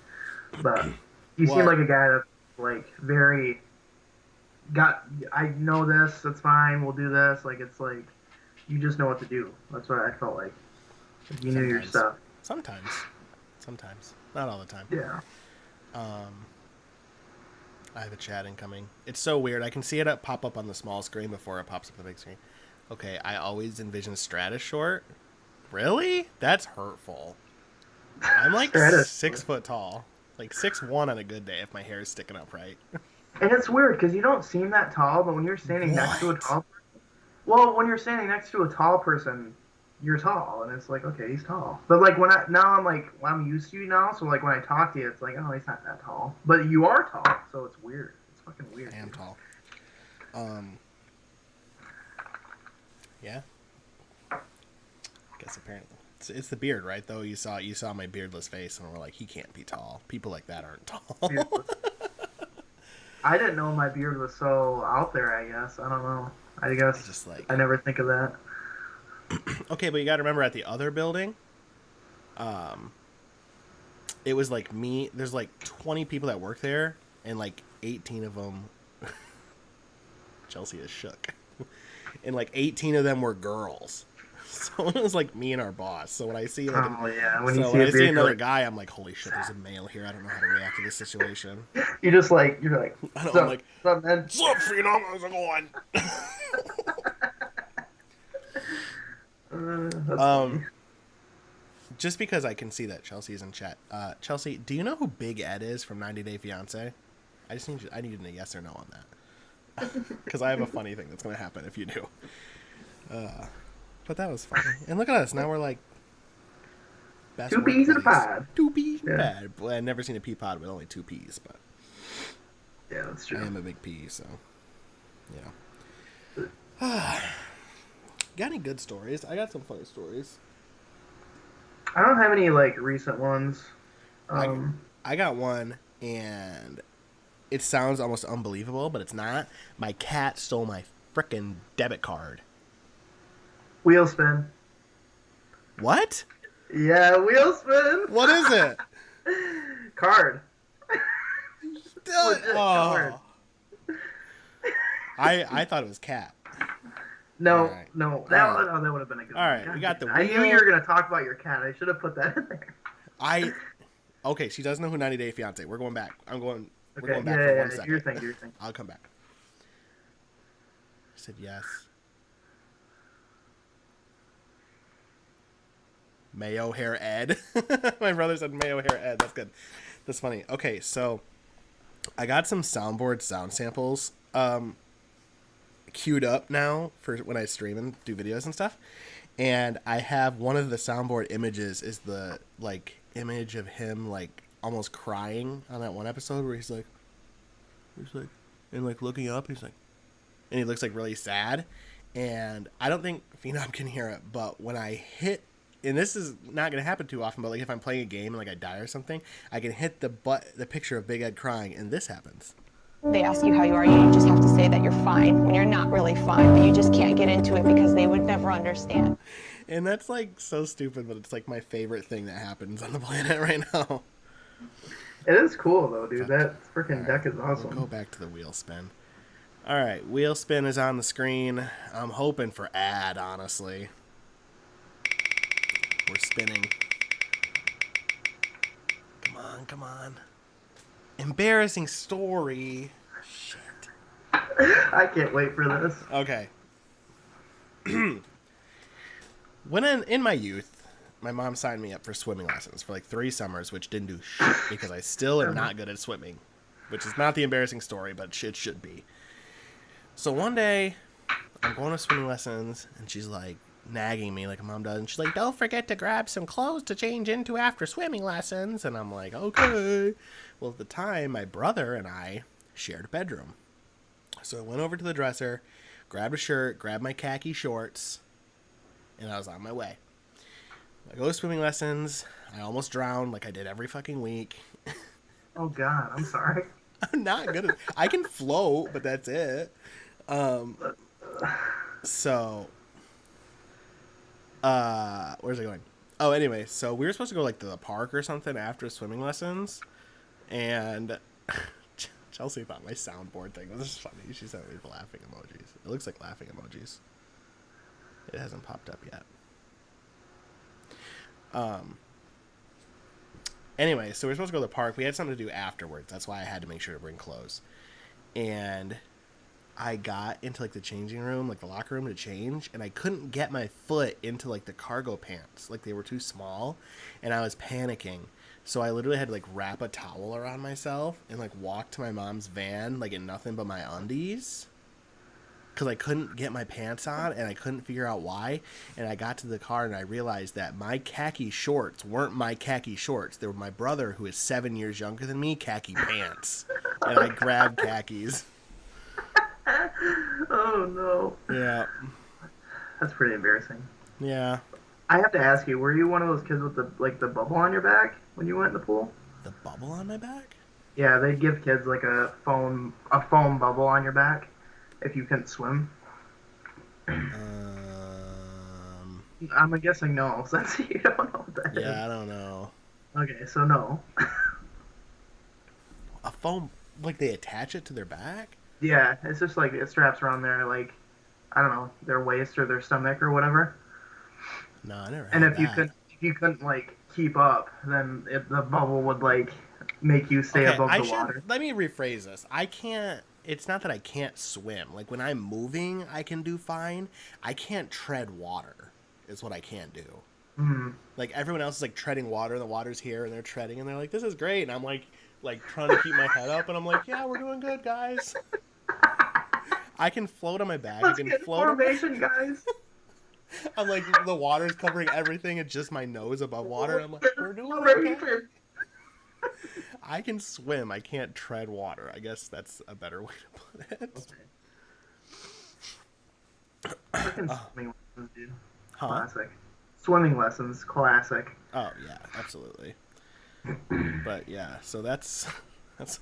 but you seem Well, like a guy that's like very got. I know this. That's fine. We'll do this. Like it's like you just know what to do. That's what I felt like. Like you knew your sometimes. stuff. Sometimes. Sometimes. Not all the time. Yeah. Um, I have a chat incoming. It's so weird. I can see it pop up on the small screen before it pops up on the big screen. Okay, I always envision Stratus short. Really? That's hurtful. I'm like Stratus. 6 foot tall. Like 6'1" on a good day if my hair is sticking up right. And it's weird because you don't seem that tall, but when you're standing next to a What? tall well, when you're standing next to a tall person, you're tall, and it's like, okay, he's tall. But like when I now I'm like well, I'm used to you now, so like when I talk to you, it's like, oh, he's not that tall, but you are tall, so it's weird. It's fucking weird, I am dude. tall. Um, yeah. Guess apparently it's the beard, right? Though you saw my beardless face, and we're like, he can't be tall. People like that aren't tall. I didn't know my beard was so out there. I guess I don't know. I I guess just like I never think of that. okay, but you got to remember at the other building, um, it was like me. There's like 20 people that work there, and like 18 of them, Chelsea is shook, and like 18 of them were girls. So it was like me and our boss. So when I see like, Oh yeah, when you so see when a I see beard, another guy, I'm like, holy shit, there's a male here. I don't know how to react to this situation. you're like, I know, I'm so, like, so man. what's up, Phenom? How's it going? That's Um, funny. just because I can see that Chelsea's in chat. Chelsea, do you know who Big Ed is from 90 Day Fiance? I need a yes or no on that because I have a funny thing that's gonna happen if you do. But that was funny. And look at us now. We're like best Two work peas in a buddies. pod. 2 peas in a Yeah, pod. Well, I've never seen a pea pod with only 2 peas, but yeah, that's I true. am a big pea, so got any good stories? I got some funny stories. I don't have any like recent ones. I Um, I got one, and it sounds almost unbelievable, but it's not. My cat stole my frickin' debit card. wheel spin. What? Yeah, wheel spin. What is it? Card. Legit card. Oh, I thought it was cat. All No, right. no, All right. that would have been a good All one. right, we God got damn the it. I knew you wheel. were gonna talk about your cat. I should have put that in there. I okay. She does know who 90 Day Fiance. We're going back. We're Okay, going yeah, back for yeah, one yeah. second. Do your thing, do your thing. I'll come back. I said yes. Mayo hair Ed. My brother said mayo hair Ed. That's good. That's funny. Okay, so I got some soundboard sound samples queued up now for when I stream and do videos and stuff. And I have one of the soundboard images is the like image of him like almost crying on that one episode where he's like and like looking up, and he looks like really sad. And I don't think Phenom can hear it, but when I hit, and this is not going to happen too often, but like if I'm playing a game and like I die or something, I can hit the picture of Big Ed crying, and this happens. They ask you how you are, you just have to say that you're fine when you're not really fine, but you just can't get into it because they would never understand. And that's like so stupid, but it's like my favorite thing that happens on the planet right now. It is cool though, dude. That freaking All deck right, is awesome. we'll go back to the wheel spin. All right, wheel spin is on the screen. I'm hoping for ad, honestly. We're spinning. Come on, come on. Embarrassing story. Shit. I can't wait for this. Okay. When in my youth, my mom signed me up for swimming lessons for like 3 summers, which didn't do shit because I still am not good at swimming. which is not the embarrassing story, but it should be. So one day, I'm going to swimming lessons, and she's like nagging me like a mom does. And she's like, don't forget to grab some clothes to change into after swimming lessons. And I'm like, okay. Well, at the time, my brother and I shared a bedroom. So I went over to the dresser, grabbed a shirt, grabbed my khaki shorts, and I was on my way. I go to swimming lessons. I almost drowned like I did every fucking week. Oh, God. I'm sorry. I'm not good at I can float, but that's it. So, where's it going? Oh, anyway, so we were supposed to go, like, to the park or something after swimming lessons, and Chelsea thought my soundboard thing was funny. She sent me the laughing emojis. It looks like laughing emojis. It hasn't popped up yet. Anyway, so we were supposed to go to the park. We had something to do afterwards. That's why I had to make sure to bring clothes. And I got into, like, the changing room, like, the locker room to change, and I couldn't get my foot into, like, the cargo pants. Like, they were too small, and I was panicking. So I literally had to, like, wrap a towel around myself and, like, walk to my mom's van, like, in nothing but my undies. Because I couldn't get my pants on, and I couldn't figure out why. And I got to the car, and I realized that my khaki shorts weren't my khaki shorts. They were my brother, who is 7 years younger than me, khaki pants. And I grabbed khakis. Oh, no. Yeah. That's pretty embarrassing. Yeah. I have to ask you, were you one of those kids with the bubble on your back when you went in the pool? The bubble on my back? Yeah, they give kids like a foam bubble on your back if you couldn't swim. I'm guessing no, since you don't know what that is. Yeah, I don't know. Okay, so no. A foam, like they attach it to their back? Yeah, it's just like it straps around their, like, I don't know, their waist or their stomach or whatever. No, I never had And if that. you couldn't like keep up, then the bubble would like make you stay above the water. Let me rephrase this. I can't. It's not that I can't swim. Like when I'm moving, I can do fine. I can't tread water. Is what I can't do. Mm. Like everyone else is like treading water, and the water's here, and they're treading, and they're like, "This is great," and I'm like trying to keep my head up, and I'm like, "Yeah, we're doing good, guys." I can float on my back. Let's I can get float. formation, guys. I'm like, the water's covering everything. It's just my nose above water. And I'm like, we're doing okay. I can swim. I can't tread water. I guess that's a better way to put it. Freaking swimming lessons, dude. Huh? Classic. Swimming lessons, classic. Oh, yeah, absolutely. But, yeah, so that's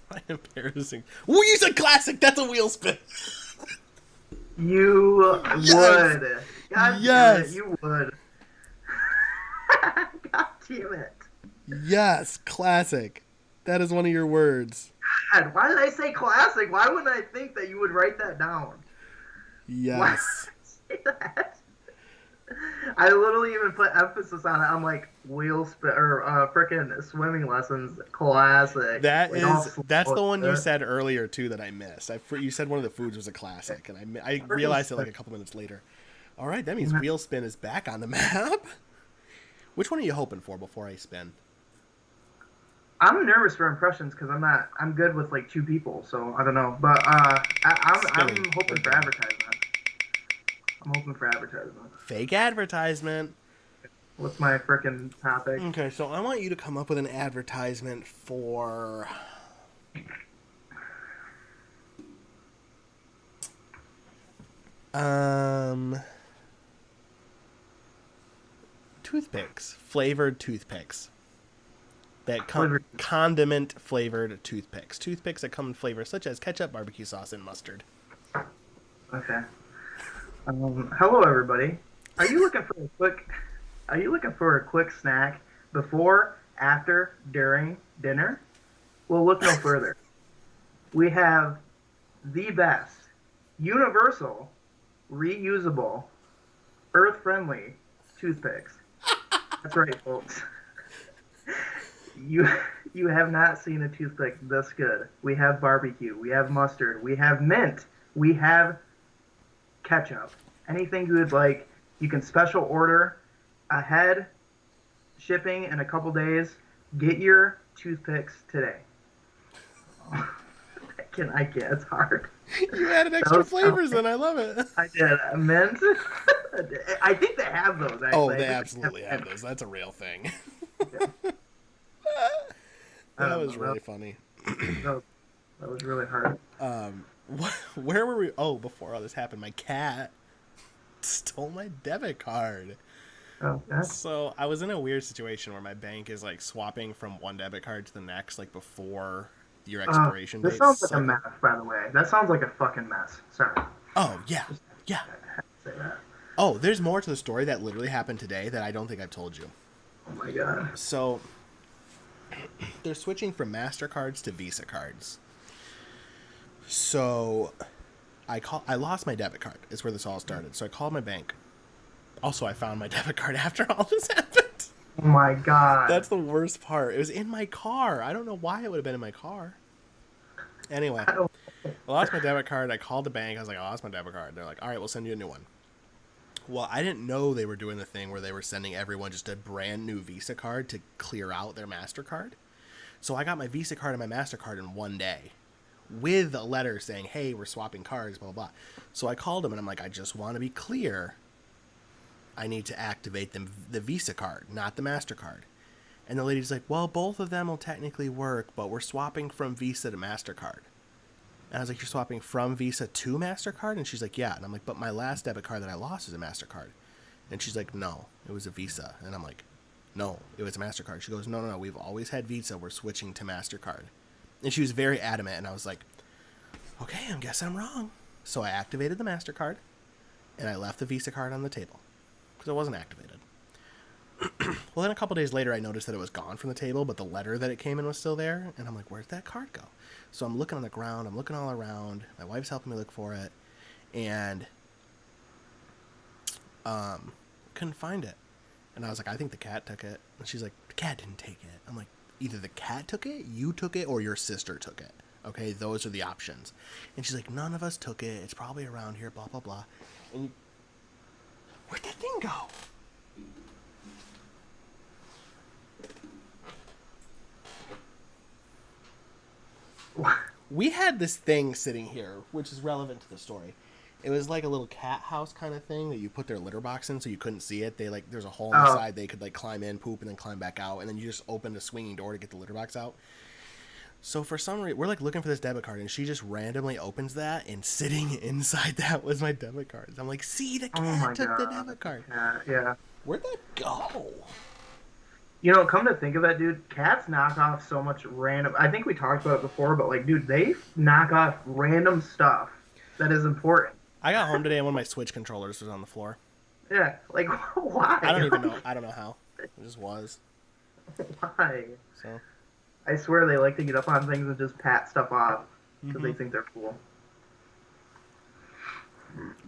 my embarrassing. Ooh, you said classic! That's a wheel spin! You Yes! would. God Yes! damn it, you would. God damn it. Yes, classic. That is one of your words. God, why did I say classic? Why wouldn't I think that you would write that down? Yes. Why did I say that? I literally even put emphasis on it. I'm like, wheel spin or frickin' swimming lessons, classic. That's the one you said. said earlier too that I missed. You said one of the foods was a classic, and I realized it like a couple minutes later. All right, that means wheel spin is back on the map. Which one are you hoping for before I spin? I'm nervous for impressions because I'm good with like two people, so I don't know. But I'm hoping for advertisement. I'm hoping for advertisement. Fake advertisement. What's my frickin' topic? Okay, so I want you to come up with an advertisement for toothpicks, flavored toothpicks. Condiment flavored toothpicks. Toothpicks that come in flavors such as ketchup, barbecue sauce, and mustard. Okay. Hello, everybody. Are you looking for a quick snack before, after, during dinner? Well, look no further. We have the best, universal, reusable, earth-friendly toothpicks. That's right, folks. You have not seen a toothpick this good. We have barbecue. We have mustard. We have mint. We have ketchup. Anything you would like, you can special order ahead, shipping in a couple days. Get your toothpicks today. I can't. It's hard. You added extra flavors, and I love it. I did. Mint. I think they have those. Actually. Oh, they absolutely have those. That's a real thing. Yeah. That was really funny. That was really hard. Where were we? Oh, before all this happened, my cat stole my debit card. Oh, that's... So I was in a weird situation where my bank is like swapping from one debit card to the next, like before your expiration date. This sounds like a mess, by the way. That sounds like a fucking mess. Sorry. Oh, yeah. Yeah. I have to say that. Oh, there's more to the story that literally happened today that I don't think I've told you. Oh my god. So they're switching from MasterCards to Visa cards. So I lost my debit card. Is where this all started. So I called my bank. Also, I found my debit card after all this happened. Oh my god. That's the worst part. It was in my car. I don't know why it would have been in my car. Anyway, I lost my debit card. I called the bank. I was like, I lost my debit card. They're like, all right, we'll send you a new one. Well, I didn't know they were doing the thing where they were sending everyone just a brand new Visa card to clear out their MasterCard. So I got my Visa card and my MasterCard in one day with a letter saying, hey, we're swapping cards, blah, blah, blah. So I called them and I'm like, I just want to be clear. I need to activate the Visa card, not the MasterCard. And the lady's like, well, both of them will technically work, but we're swapping from Visa to MasterCard. And I was like, you're swapping from Visa to MasterCard? And she's like, yeah. And I'm like, but my last debit card that I lost is a MasterCard. And she's like, no, it was a Visa. And I'm like, no, it was a MasterCard. She goes, no, we've always had Visa. We're switching to MasterCard. And she was very adamant. And I was like, okay, I guess I'm wrong. So I activated the MasterCard, and I left the Visa card on the table because it wasn't activated. Well, then a couple days later, I noticed that it was gone from the table, but the letter that it came in was still there. And I'm like, where'd that card go? So I'm looking on the ground. I'm looking all around. My wife's helping me look for it. And couldn't find it. And I was like, I think the cat took it. And she's like, the cat didn't take it. I'm like, either the cat took it, you took it, or your sister took it. Okay, those are the options. And she's like, none of us took it. It's probably around here, blah, blah, blah. And where'd that thing go? We had this thing sitting here, which is relevant to the story. It was like a little cat house kind of thing that you put their litter box in so you couldn't see it. They like there's a hole in the side they could like climb in, poop, and then climb back out, and then you just opened a swinging door to get the litter box out. So for some reason, we're like looking for this debit card, and she just randomly opens that, and sitting inside that was my debit card. I'm like, see, the cat took the debit card. Yeah. Where'd that go? You know, come to think of that, dude, cats knock off so much random... I think we talked about it before, but, like, dude, they knock off random stuff that is important. I got home today and one of my Switch controllers was on the floor. Yeah, like, why? I don't even know. I don't know how. It just was. Why? So. I swear they like to get up on things and just pat stuff off because they think they're cool.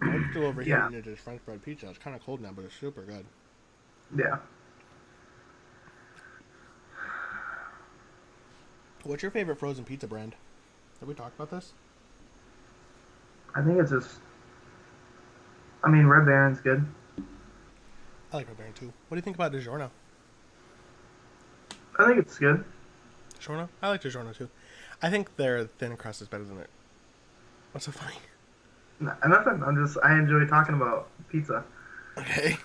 I'm still overheating into this French bread pizza. It's kind of cold now, but it's super good. Yeah. What's your favorite frozen pizza brand? Have we talked about this? I think it's just... I mean, Red Baron's good. I like Red Baron too. What do you think about DiGiorno? I think it's good. DiGiorno? I like DiGiorno too. I think their thin crust is better than it. What's so funny? Nothing. I enjoy talking about pizza. Okay.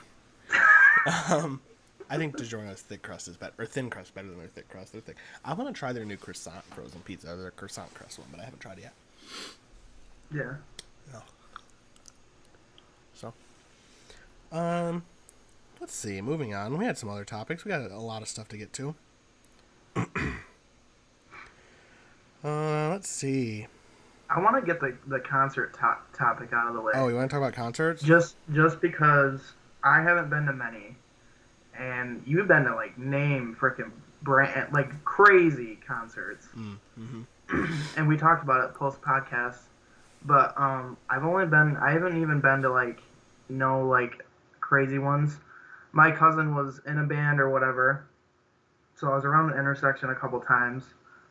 I think DiGiorno's thick crust is better, or thin crust better than their thick crust. They're thick. I want to try their new croissant frozen pizza, or their croissant crust one, but I haven't tried it yet. Yeah. No. So, let's see. Moving on. We had some other topics. We got a lot of stuff to get to. Let's see. I want to get the concert topic out of the way. Oh, you want to talk about concerts? Just because I haven't been to many, and you've been to like name freaking brand like crazy concerts. And we talked about it post podcast, but I haven't even been to like no like crazy ones. My cousin was in a band or whatever, so I was around the intersection a couple times,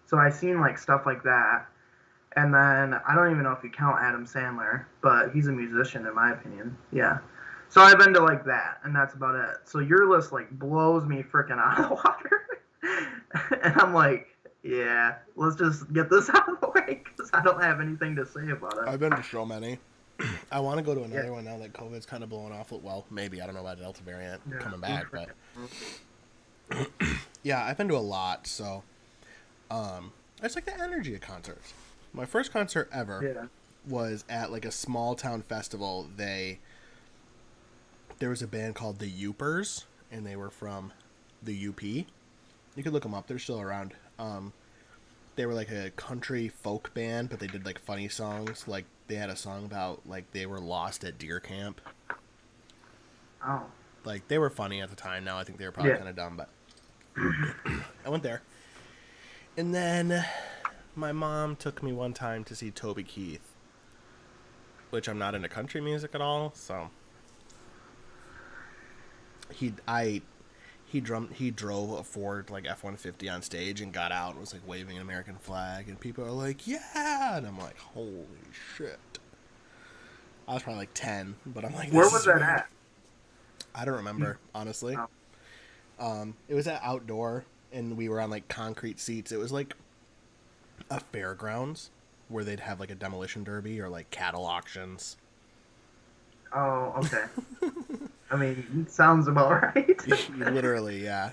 so I seen like stuff like that. And then, I don't even know if you count Adam Sandler, but he's a musician in my opinion. Yeah. So I've been to like that, and that's about it. So your list like blows me freaking out of the water. And I'm like, yeah, let's just get this out of the Because I don't have anything to say about it. I've been to so many. I want to go to another one now that COVID's kind of blowing off. Well, maybe. I don't know about Delta variant coming back, but... yeah, I've been to a lot, so... it's like the energy of concerts. My first concert ever was at, like, a small-town festival. There was a band called the Youpers, and they were from the UP. You could look them up. They're still around. They were like a country folk band, but they did like funny songs. Like they had a song about like they were lost at deer camp. Oh. Like they were funny at the time. Now I think they were probably kind of dumb, but I went there. And then my mom took me one time to see Toby Keith, which I'm not into country music at all. So he drove a Ford like F-150 on stage and got out and was like waving an American flag, and people are like, yeah, and I'm like, holy shit. I was probably like 10, but I'm like, where was that at? I don't remember, honestly. It was at outdoor, and we were on like concrete seats. It was like a fairgrounds where they'd have like a demolition derby or like cattle auctions. Oh, okay. I mean, sounds about right. Literally, yeah.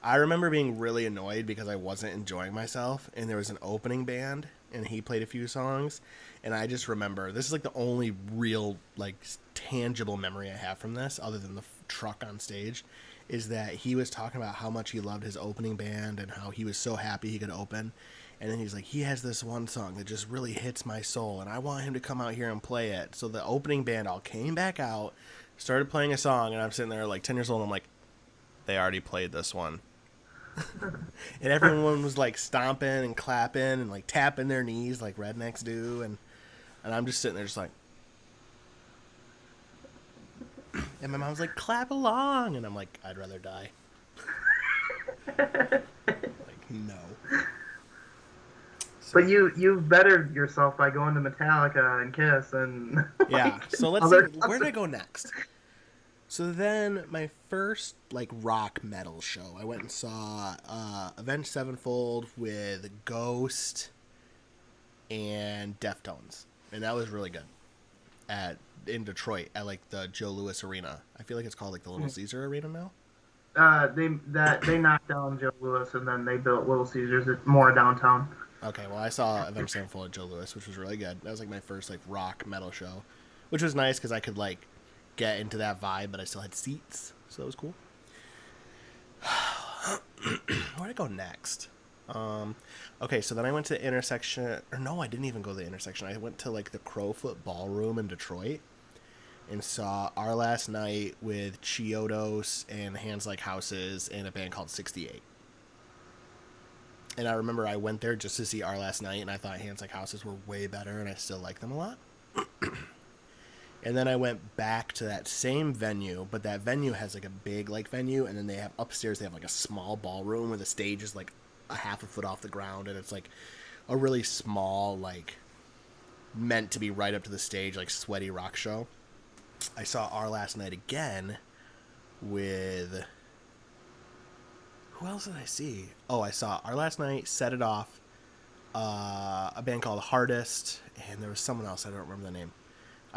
I remember being really annoyed because I wasn't enjoying myself, and there was an opening band, and he played a few songs, and I just remember, this is like the only real, like, tangible memory I have from this, other than the truck on stage, is that he was talking about how much he loved his opening band, and how he was so happy he could open, and then he's like, he has this one song that just really hits my soul, and I want him to come out here and play it. So the opening band all came back out, started playing a song, and I'm sitting there like 10 years old, and I'm like, they already played this one. And everyone was like stomping and clapping and like tapping their knees like rednecks do, and I'm just sitting there just like, and my mom's like, clap along, and I'm like, I'd rather die. Like, no. So, but you've bettered yourself by going to Metallica and Kiss and yeah. So let's see, where did I go next? So then my first like rock metal show, I went and saw Avenged Sevenfold with Ghost and Deftones, and that was really good. In Detroit at like the Joe Louis Arena. I feel like it's called like the Little Caesar Arena now. They knocked down Joe Louis and then they built Little Caesars. It's more downtown. Okay, well I saw Avenged Sevenfold at Joe Louis, which was really good. That was like my first like rock metal show, which was nice because I could like get into that vibe, but I still had seats, so that was cool. Where'd I go next? Okay, so then I went to the intersection, or no, I didn't even go to the intersection. I went to like the Crowfoot Ballroom in Detroit and saw Our Last Night with Chiodos and Hands Like Houses and a band called 68. And I remember I went there just to see Our Last Night, and I thought Hands Like Houses were way better, and I still like them a lot. And then I went back to that same venue, but that venue has like a big like venue, and then they have upstairs, they have like a small ballroom where the stage is like a half a foot off the ground, and it's like a really small, like meant to be right up to the stage, like sweaty rock show. I saw Our Last Night again with... Who else did I see? Oh, I saw Our Last Night, Set It Off, a band called Hardest, and there was someone else, I don't remember the name.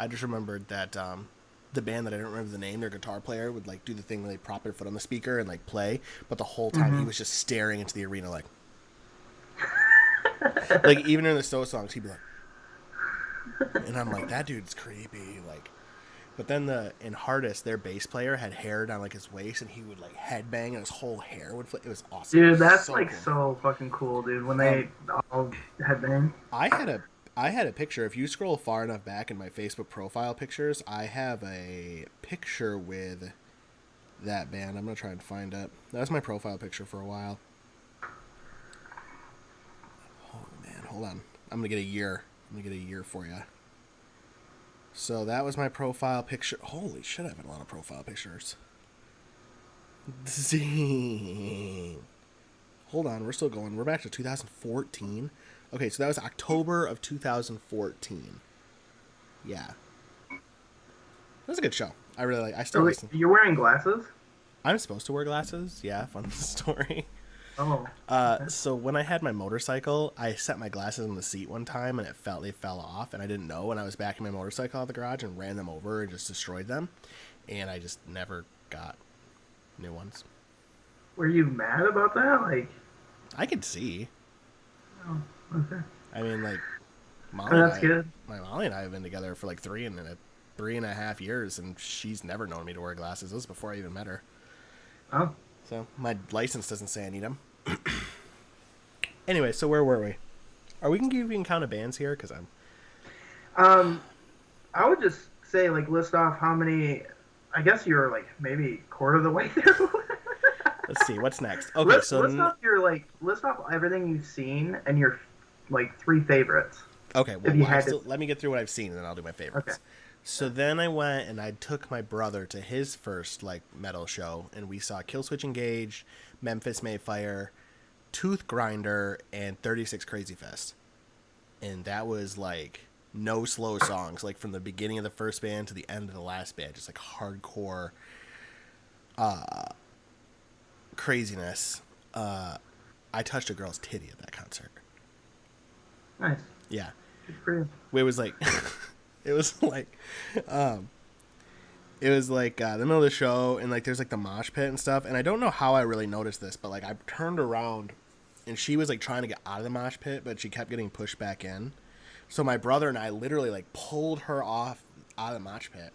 I just remembered that the band that I don't remember the name, their guitar player would like do the thing where they prop their foot on the speaker and like play, but the whole time he was just staring into the arena like like even in the slow songs he'd be like, and I'm like, that dude's creepy, like. But then in Hardest, their bass player had hair down like his waist, and he would like headbang, and his whole hair would flip. It was awesome. Dude, that's so like cool. So fucking cool, dude. When they all headbang. I had a picture. If you scroll far enough back in my Facebook profile pictures, I have a picture with that band. I'm gonna try and find it. That was my profile picture for a while. Oh man, hold on. I'm gonna get a year. For you. So that was my profile picture. Holy shit, I have a lot of profile pictures. Hold on, we're still going. We're back to 2014. Okay, so that was October of 2014. Yeah. That was a good show. I really like. I still listen. You're wearing glasses? I'm supposed to wear glasses. Yeah, fun story. Oh. Okay. So when I had my motorcycle, I set my glasses on the seat one time and they fell off, and I didn't know, and I was backing my motorcycle out of the garage and ran them over and just destroyed them, and I just never got new ones. Were you mad about that? Like, I could see. oh, okay. I mean, like, Oh, that's good. my Molly and I have been together for like 3.5 years, and she's never known me to wear glasses. This was before I even met her. Oh, So my license doesn't say I need them. Anyway, so where were we? Are we can count of bands here? Because I would just say like list off how many. I guess you're like maybe quarter of the way through. let's see what's next. Okay, list off everything you've seen and your like 3 favorites. okay. Well, if you had to- let me get through what I've seen, and then I'll do my favorites. Okay. So then I went and I took my brother to his first like metal show, and we saw Killswitch Engage, Memphis Mayfire, Tooth Grinder, and 36 Crazy Fest. And that was like no slow songs, like from the beginning of the first band to the end of the last band, just like hardcore craziness. I touched a girl's titty at that concert. Nice. Yeah. Good for you. It was like it was like the middle of the show, and like there's like the mosh pit and stuff, and I don't know how I really noticed this, but like I turned around and she was like trying to get out of the mosh pit, but she kept getting pushed back in. So my brother and I literally like pulled her off out of the mosh pit,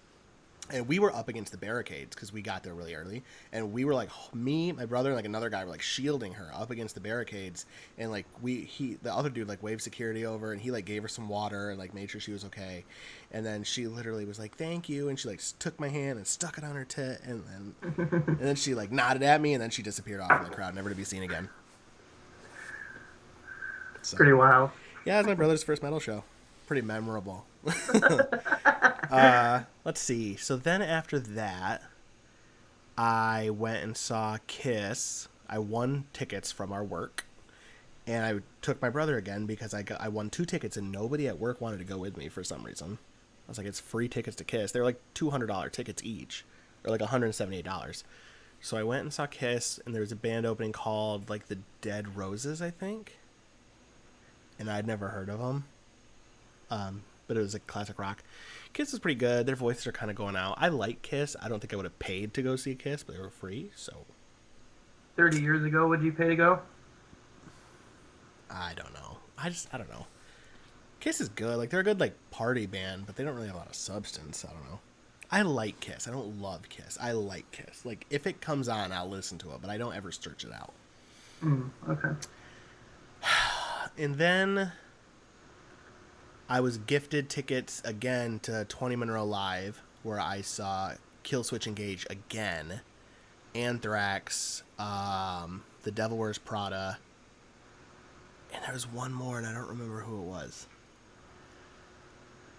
and we were up against the barricades because we got there really early, and we were like me, my brother, and like another guy were like shielding her up against the barricades, and like the other dude like waved security over, and he like gave her some water and like made sure she was okay, and then she literally was like thank you, and she like took my hand and stuck it on her tit, and then she like nodded at me, and then she disappeared off in the crowd, never to be seen again. So, Pretty wild. yeah, it was my brother's first metal show. Pretty memorable. Let's see. So then after that, I went and saw Kiss. I won tickets from our work, and I took my brother again because I won 2 tickets, and nobody at work wanted to go with me for some reason. I was like, it's free tickets to Kiss. They're like $200 tickets each, or like $178. So I went and saw Kiss, and there was a band opening called like the Dead Roses, I think. And I'd never heard of them. But it was like classic rock. Kiss is pretty good. Their voices are kind of going out. I like Kiss. I don't think I would have paid to go see Kiss, but they were free, so 30 years ago, would you pay to go? I don't know. I don't know. Kiss is good. Like, they're a good like party band, but they don't really have a lot of substance. I don't know. I like Kiss. I don't love Kiss. I like Kiss. Like, if it comes on, I'll listen to it, but I don't ever search it out. Okay. And then I was gifted tickets again to 20 Monroe Live, where I saw Killswitch Engage again, Anthrax, The Devil Wears Prada, and there was one more, and I don't remember who it was.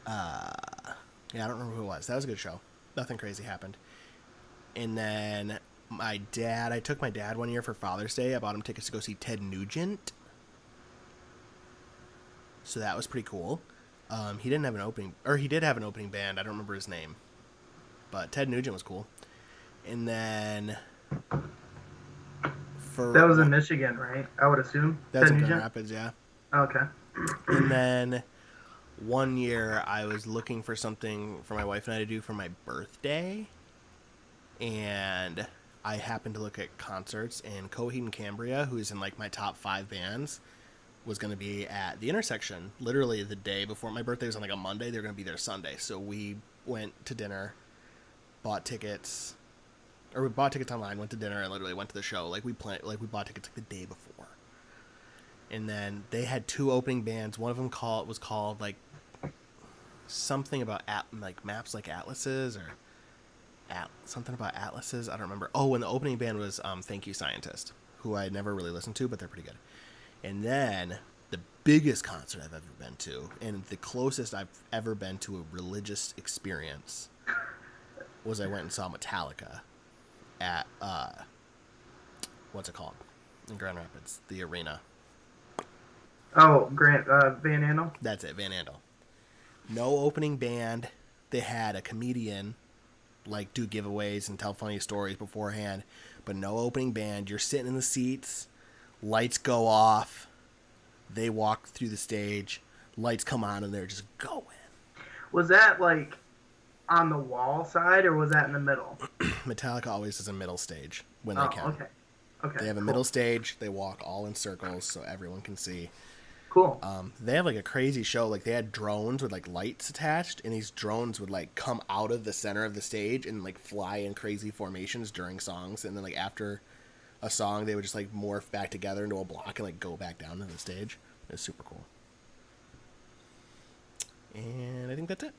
Yeah, I don't remember who it was. That was a good show. Nothing crazy happened. And then I took my dad one year for Father's Day. I bought him tickets to go see Ted Nugent. So that was pretty cool. He didn't have an opening, or he did have an opening band. I don't remember his name, but Ted Nugent was cool. And then that was in Michigan, right? I would assume. That's in Grand Rapids, yeah. Okay. And then one year I was looking for something for my wife and I to do for my birthday, and I happened to look at concerts, and Coheed and Cambria, who's in like my top 5 bands, was going to be at the Intersection literally the day before my birthday. Was on like a Monday. They're going to be there Sunday. So we went to dinner, bought tickets online, went to dinner, and literally went to the show. Like we bought tickets like the day before. And then they had 2 opening bands. One of them was called like something about like Maps Like Atlases, or something about atlases. I don't remember. Oh, and the opening band was Thank You Scientist, who I had never really listened to, but they're pretty good. And then the biggest concert I've ever been to, and the closest I've ever been to a religious experience, was I went and saw Metallica at, what's it called? In Grand Rapids, the arena. Oh, Van Andel? That's it, Van Andel. No opening band. They had a comedian, like, do giveaways and tell funny stories beforehand, but no opening band. You're sitting in the seats, lights go off, they walk through the stage, lights come on, and they're just going. Was that like on the wall side, or was that in the middle? Metallica always does a middle stage when they can. Okay. They have a middle stage. They walk all in circles so everyone can see. Cool. They have like a crazy show. Like they had drones with like lights attached, and these drones would like come out of the center of the stage and like fly in crazy formations during songs, and then like after a song, they would just like morph back together into a block and like go back down to the stage. It was super cool. And I think that's it.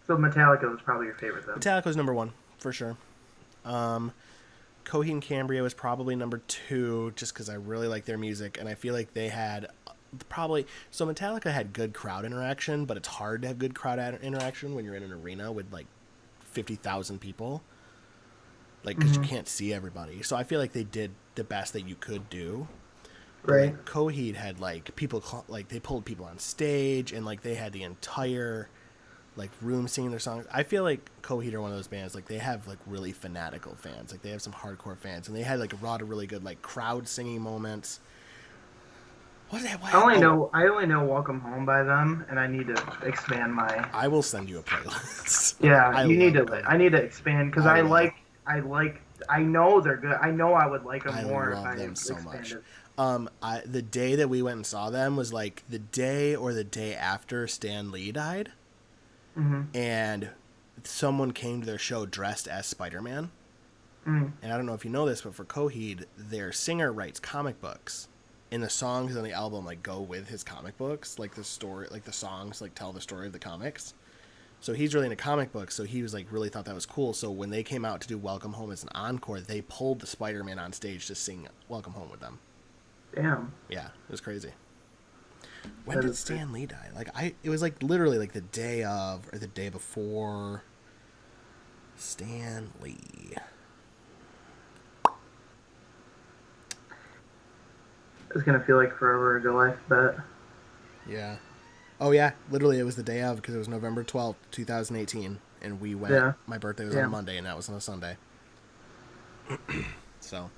So Metallica was probably your favorite then. Metallica was number 1 for sure. Coheed and Cambria was probably number 2 just because I really like their music, and I feel like they had so Metallica had good crowd interaction, but it's hard to have good crowd interaction when you're in an arena with like 50,000 people, like because you can't see everybody. So I feel like they did the best that you could do. Right. Like, Coheed had like people like they pulled people on stage, and like they had the entire like room singing their songs. I feel like Coheed are one of those bands, like they have like really fanatical fans, like they have some hardcore fans, and they had like a lot of really good like crowd singing moments. What is that? I only know Welcome Home by them, and I need to expand my. I will send you a playlist. Yeah, I need to expand because I know they're good. I know I would like them more if I them so much. expanded. The day that we went and saw them was like the day or the day after Stan Lee died. And someone came to their show dressed as Spider-Man. And I don't know if you know this, but for Coheed, their singer writes comic books, and the songs on the album like go with his comic books, like the story, like the songs like tell the story of the comics. So he's really into comic books, so he was like really thought that was cool. So when they came out to do Welcome Home as an encore, they pulled the Spider-Man on stage to sing Welcome Home with them. Damn. Yeah, it was crazy. When did Stan Lee die? It was like literally like the day of or the day before Stan Lee. It's gonna feel like forever ago, I bet. Yeah. Oh yeah, literally it was the day of because it was November 12th, 2018, and we went. Yeah. My birthday was on a Monday, and that was on a Sunday. So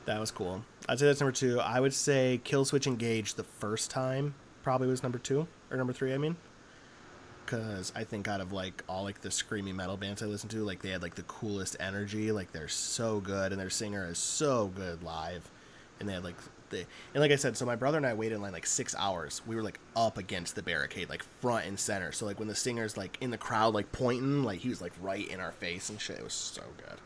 that was cool. I'd say that's number 2. I would say Killswitch Engage the first time probably was number 2 or number 3. I mean, because I think out of like all like the screamy metal bands I listened to, like they had like the coolest energy. Like they're so good, and their singer is so good live, and they had like and like I said, so my brother and I waited in line like 6 hours. We were like up against the barricade, like front and center. So like when the singer's like in the crowd, like pointing, like he was like right in our face and shit. It was so good.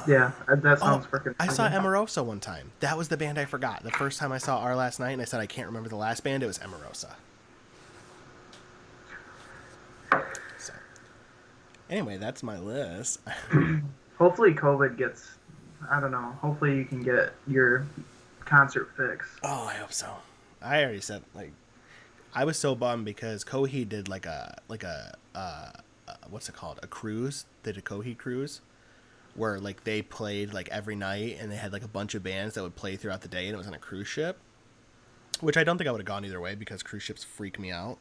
Yeah, that sounds freaking. I saw Emarosa one time. That was the band I forgot. The first time I saw Our Last Night, and I said I can't remember the last band. It was Emarosa. So, anyway, that's my list. Hopefully, COVID gets. I don't know. Hopefully, you can get your concert fixed. Oh, I hope so. I already said like, I was so bummed because Coheed did like a what's it called? A cruise. They did a Coheed cruise. Where like they played like every night, and they had like a bunch of bands that would play throughout the day, and it was on a cruise ship, which I don't think I would have gone either way because cruise ships freak me out.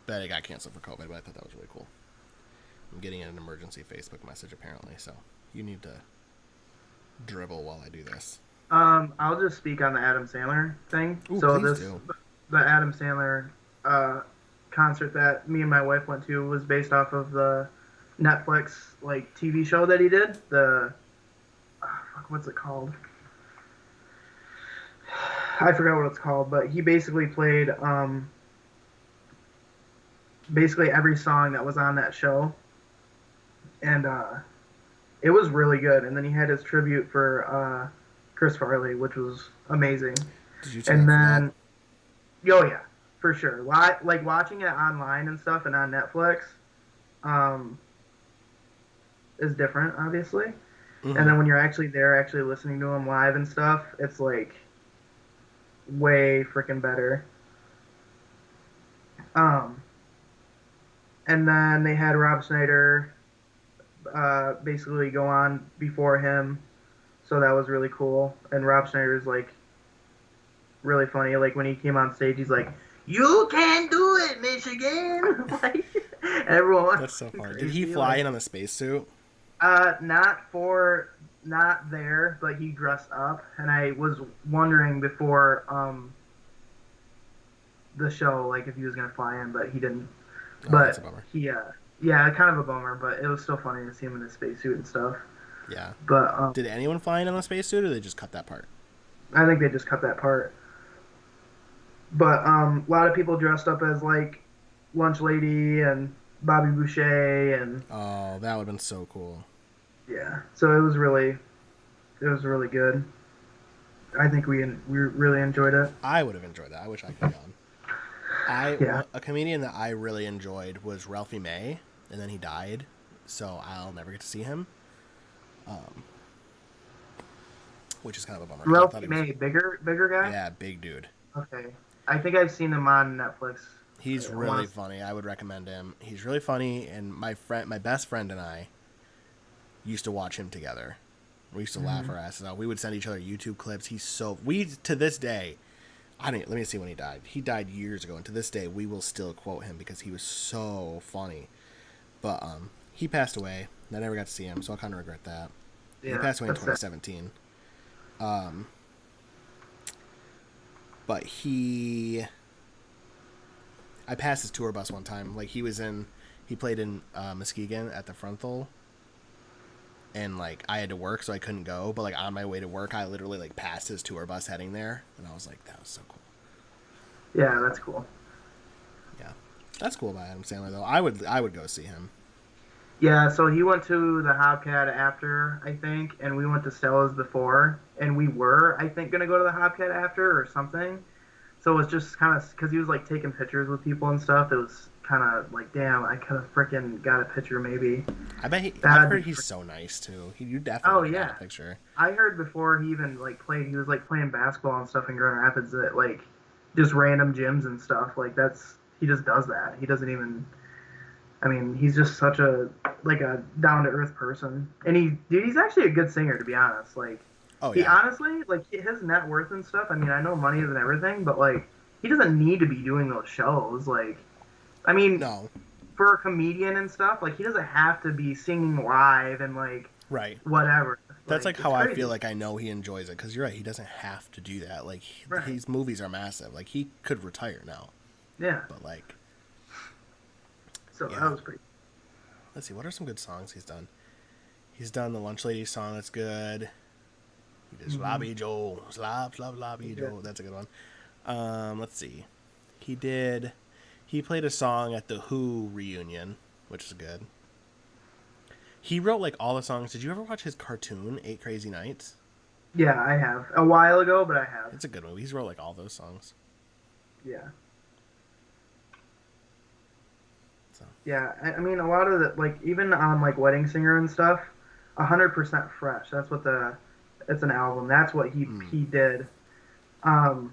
But it got canceled for COVID, but I thought that was really cool. I'm getting an emergency Facebook message apparently, so you need to dribble while I do this. I'll just speak on the Adam Sandler thing. Ooh, so please do. The Adam Sandler concert that me and my wife went to was based off of the Netflix like TV show that he did. What's it called? I forgot what it's called, but he basically played basically every song that was on that show, and it was really good. And then he had his tribute for Chris Farley, which was amazing. Did you and then, oh yeah, for sure. Like watching it online and stuff, and on Netflix, is different, obviously. Mm-hmm. And then when you're actually there, actually listening to him live and stuff, it's like way freaking better. And then they had Rob Schneider basically go on before him, so that was really cool. And Rob Schneider's like really funny. Like when he came on stage, he's like, "You can do it, Michigan!" Like, Everyone was That's so funny. Did crazy, he fly like- in on the spacesuit? Not there, but he dressed up, and I was wondering before the show, like if he was gonna fly in, but he didn't. Oh, that's a bummer. He, yeah, kind of a bummer, but it was still funny to see him in his spacesuit and stuff. Yeah. But Did anyone fly in on a spacesuit, or they just cut that part? I think they just cut that part. But a lot of people dressed up as like Lunch Lady and Bobby Boucher, and Oh, that would have been so cool. yeah, so it was really good. I think we really enjoyed it. I would have enjoyed that. I wish I could have gone. Yeah. A comedian that I really enjoyed was Ralphie May, and then he died, so I'll never get to see him. Which is kind of a bummer. I thought Ralphie he was- May, bigger guy. Yeah, big dude. Okay, I think I've seen him on Netflix. He's I really wanna- funny. I would recommend him. He's really funny, and my best friend and I used to watch him together. We used to laugh our asses out. We would send each other YouTube clips. To this day, let me see when he died. He died years ago, and to this day, we will still quote him because he was so funny. But he passed away. I never got to see him, so I kind of regret that. Yeah, He passed away in that's sad. 2017. But I passed his tour bus one time. Like he played in Muskegon at the Frontal, and like I had to work, so I couldn't go. But like on my way to work, I literally like passed his tour bus heading there, and I was like, that was so cool. Yeah, that's cool. Yeah, that's cool about Adam Sandler though. I would go see him. Yeah, so he went to the Hobcat after, I think, and we went to Stella's before, and we were, I think, going to go to the Hobcat after or something. So it was just kind of, because he was, like, taking pictures with people and stuff, it was kind of like, damn, I could have freaking got a picture maybe. I bet I've That'd heard be he's so nice too. You definitely got yeah. a picture. I heard before he even, like, played, he was, like, playing basketball and stuff in Grand Rapids at, like, just random gyms and stuff. Like, he just does that. He doesn't even... I mean, he's just such a down to earth person, and he's actually a good singer, to be honest. Like, Oh he yeah. honestly, like, his net worth and stuff. I mean, I know money isn't everything, but like, he doesn't need to be doing those shows. Like, I mean, No. for a comedian and stuff, like, he doesn't have to be singing live and like Right. whatever. That's like it's how I crazy. feel like I know he enjoys it, because you're right, he doesn't have to do that. Like Right. his movies are massive. Like he could retire now, Yeah. but like, So yeah. that was pretty. let's see, what are some good songs he's done? He's done the Lunch Lady song, that's good. He did Sloppy Joe, Sloppy Joe. That's a good one. Let's see, he played a song at the Who reunion, which is good. He wrote like all the songs. Did you ever watch his cartoon 8 Crazy Nights? Yeah, I have a while ago, but I have. It's a good movie. He's wrote like all those songs. Yeah. So Yeah, I mean, a lot of the, like, even on, like, Wedding Singer and stuff, 100% fresh. That's what it's an album. That's what he did. But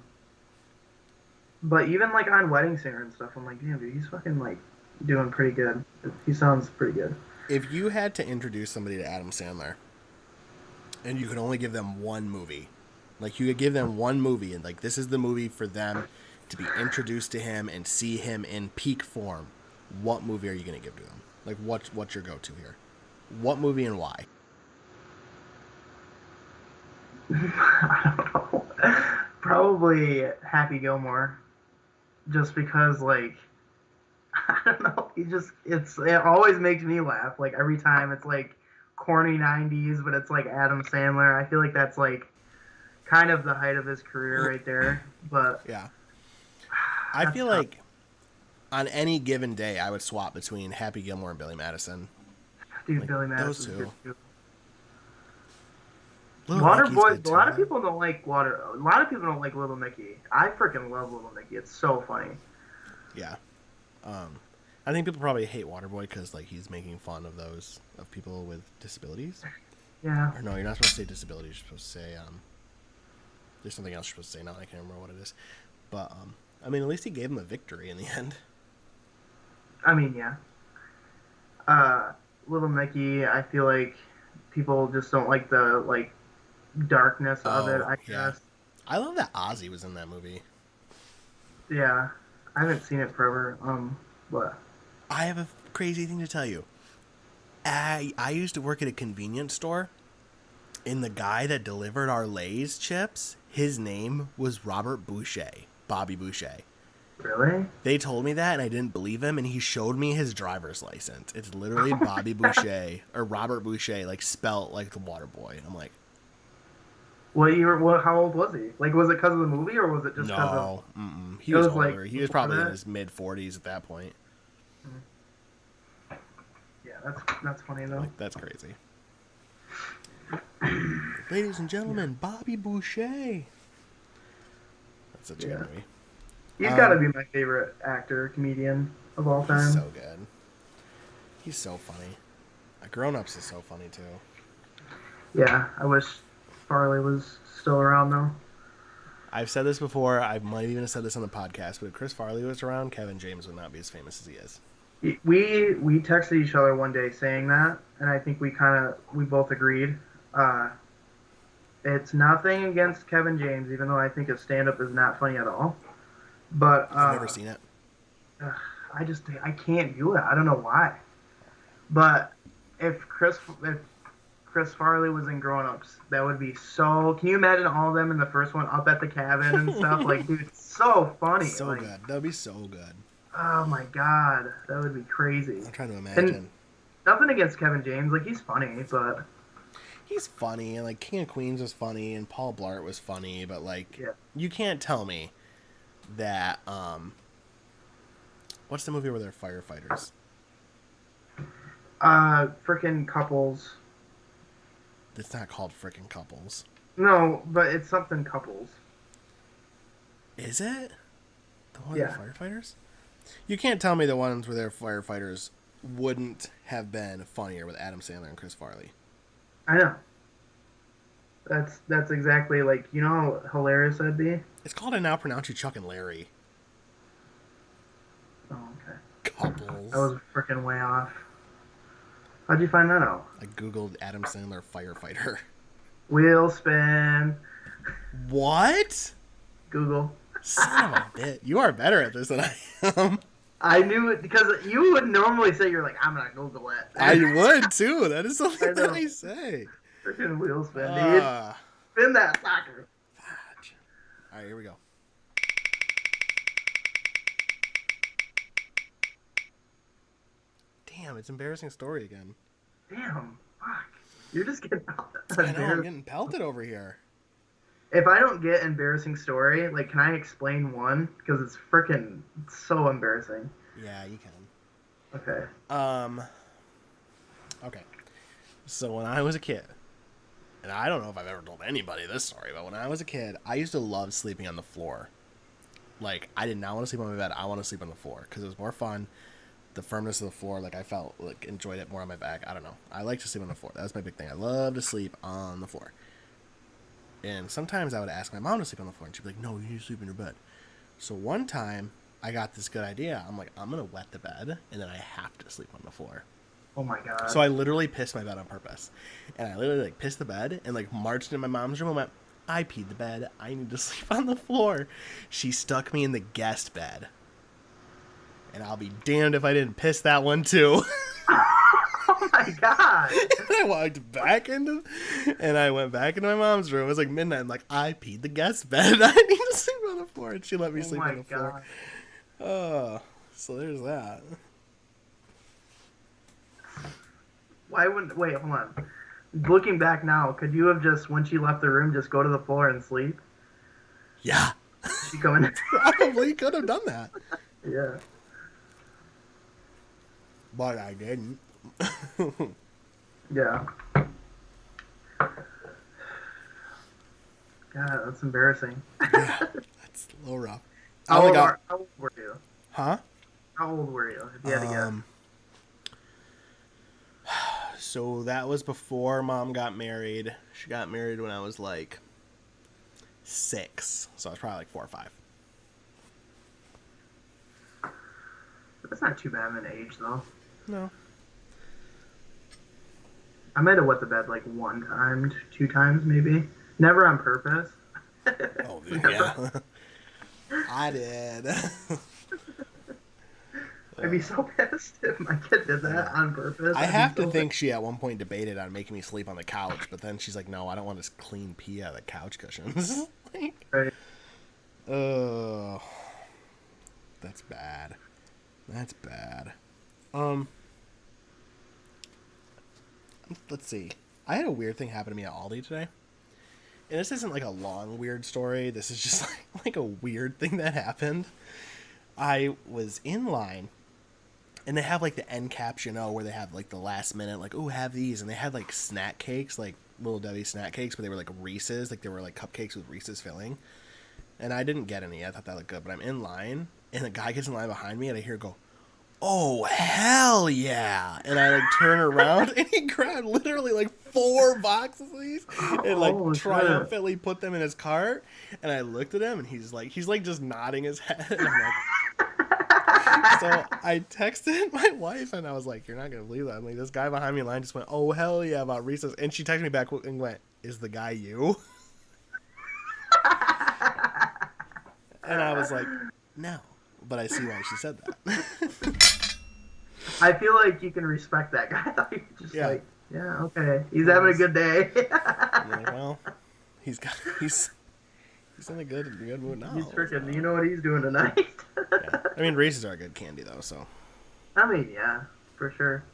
even, like, on Wedding Singer and stuff, I'm like, damn, dude, he's fucking, like, doing pretty good. He sounds pretty good. if you had to introduce somebody to Adam Sandler, and you could only give them one movie, like you could give them one movie, and like this is the movie for them to be introduced to him and see him in peak form, what movie are you going to give to them? Like what's your go-to here? What movie and why? I don't know. Probably Happy Gilmore. Just because, like, I don't know. It always makes me laugh. Like, every time it's, like, corny 90s, but it's, like, Adam Sandler. I feel like that's, like, kind of the height of his career right there. But, Yeah. I feel like on any given day, I would swap between Happy Gilmore and Billy Madison. dude, like, Billy those Madison's two. good, too. Little Nicky's Waterboy. good, A lot of too. people don't like A lot of people don't like Little Nicky. I freaking love Little Nicky. It's so funny. Yeah. I think people probably hate Waterboy because like he's making fun of people with disabilities. Yeah. Or no, you're not supposed to say disabilities. You're supposed to say there's something else you're supposed to say now. I can't remember what it is. But I mean, at least he gave him a victory in the end. I mean, yeah. Little Nicky, I feel like people just don't like the darkness of it. I yeah. guess. I love that Ozzy was in that movie. Yeah. I haven't seen it forever. But I have a crazy thing to tell you. I used to work at a convenience store, and the guy that delivered our Lay's chips, his name was Robert Boucher, Bobby Boucher. Really? They told me that, and I didn't believe him, and he showed me his driver's license. It's literally Bobby Boucher, or Robert Boucher, like, spelt like the water boy. And I'm like... How old was he? Like, was it because of the movie, or was it just because of... No, he was older. Like, He was probably in his mid-40s at that point. Yeah, that's funny, though. Like, that's crazy. Ladies and gentlemen, Bobby Boucher. That's such a good movie. He's got to be my favorite actor, comedian of all time. He's so good. He's so funny. Grown Ups is so funny, too. Yeah, I wish Farley was still around, though. I've said this before. I might even have said this on the podcast, but if Chris Farley was around, Kevin James would not be as famous as he is. We texted each other one day saying that, and I think we both agreed. It's nothing against Kevin James, even though I think his stand-up is not funny at all. But I've never seen it. I can't do it. I don't know why. But if Chris Farley was in Grown Ups, that would be so... Can you imagine all of them in the first one up at the cabin and stuff? Like, dude, it's so funny. So like, good. That would be so good. Oh, my God. That would be crazy. I'm trying to imagine. And nothing against Kevin James. Like, he's funny, but... He's funny, and, like, King of Queens was funny, and Paul Blart was funny, but, like, you can't tell me that, what's the movie where they're firefighters? Frickin' Couples. It's not called Frickin' Couples. No, but it's something Couples. Is it? The one Yeah. with firefighters? You can't tell me the ones where they're firefighters wouldn't have been funnier with Adam Sandler and Chris Farley. I know. That's exactly, like, you know how hilarious that'd be? It's called I Now Pronounce You Chuck and Larry. Oh, okay. Couples. I was freaking way off. How'd you find that out? I googled Adam Sandler firefighter. Wheel spin. What? Google. Son of a bitch. You are better at this than I am. I knew it because you would normally say you're like, I'm gonna Google it. I would too. That is something that I say. Freaking wheel spin, dude. Spin that soccer. Fudge. All right, here we go. Damn, it's embarrassing story again. Damn, fuck. You're just getting I know, I'm getting pelted over here. If I don't get embarrassing story, like, can I explain one? Because it's freaking so embarrassing. Yeah, you can. Okay. Okay. So when I was a kid, and I don't know if I've ever told anybody this story, but when I was a kid, I used to love sleeping on the floor. Like, I did not want to sleep on my bed. I want to sleep on the floor because it was more fun. The firmness of the floor, like, I felt like enjoyed it more on my back. I don't know. I like to sleep on the floor. That was my big thing. I love to sleep on the floor. And sometimes I would ask my mom to sleep on the floor, and she'd be like, no, you need to sleep in your bed. So one time, I got this good idea. I'm like, I'm going to wet the bed, and then I have to sleep on the floor. Oh, my God. So I literally pissed my bed on purpose. And I literally, like, pissed the bed and, like, marched into my mom's room and went, I peed the bed. I need to sleep on the floor. She stuck me in the guest bed. And I'll be damned if I didn't piss that one, too. Oh, my God. And I walked back and I went back into my mom's room. It was like midnight. I'm like, I peed the guest bed. I need to sleep on the floor. And she let me sleep on the floor. Oh, so there's that. Wait, hold on. Looking back now, could you have just, when she left the room, just go to the floor and sleep? Yeah. She coming? Probably could have done that. Yeah. But I didn't. Yeah. God, that's embarrassing. Yeah, that's a little rough. How old were you? Huh? How old were you, if you had to guess? So that was before Mom got married. She got married when I was like 6. So I was probably like 4 or 5. That's not too bad of an age, though. No. I might have wet the bed like 1 time, 2 times maybe. Never on purpose. Oh, yeah. I did. I'd be so pissed if my kid did that on purpose. I I'd be have to so think she at one point debated on making me sleep on the couch, but then she's like, no, I don't want this clean pee out of the couch cushions. Like, Right. that's bad. That's bad. Let's see. I had a weird thing happen to me at Aldi today. And this isn't like a long weird story. This is just like a weird thing that happened. I was in line, and they have like the end caps, you know, where they have like the last minute, like, oh, have these. And they had like snack cakes, like Little Debbie snack cakes, but they were like Reese's. Like they were like cupcakes with Reese's filling. And I didn't get any. I thought that looked good. But I'm in line, and the guy gets in line behind me, and I hear go, oh, hell yeah. And I like turn around, and he grabbed literally like 4 boxes of these and like triumphantly put them in his cart. And I looked at him, and he's like just nodding his head. And I'm like, so I texted my wife, and I was like, you're not going to believe that. I'm like, this guy behind me in line just went, oh, hell yeah, about Reese's. And she texted me back and went, is the guy you? And I was like, no. But I see why she said that. I feel like you can respect that guy. Like, just like, yeah, okay. He's having a good day. I'm like, well, he's in a good mood now. He's freaking, you know what he's doing tonight. Yeah. I mean, Reese's are a good candy, though, so. I mean, yeah, for sure.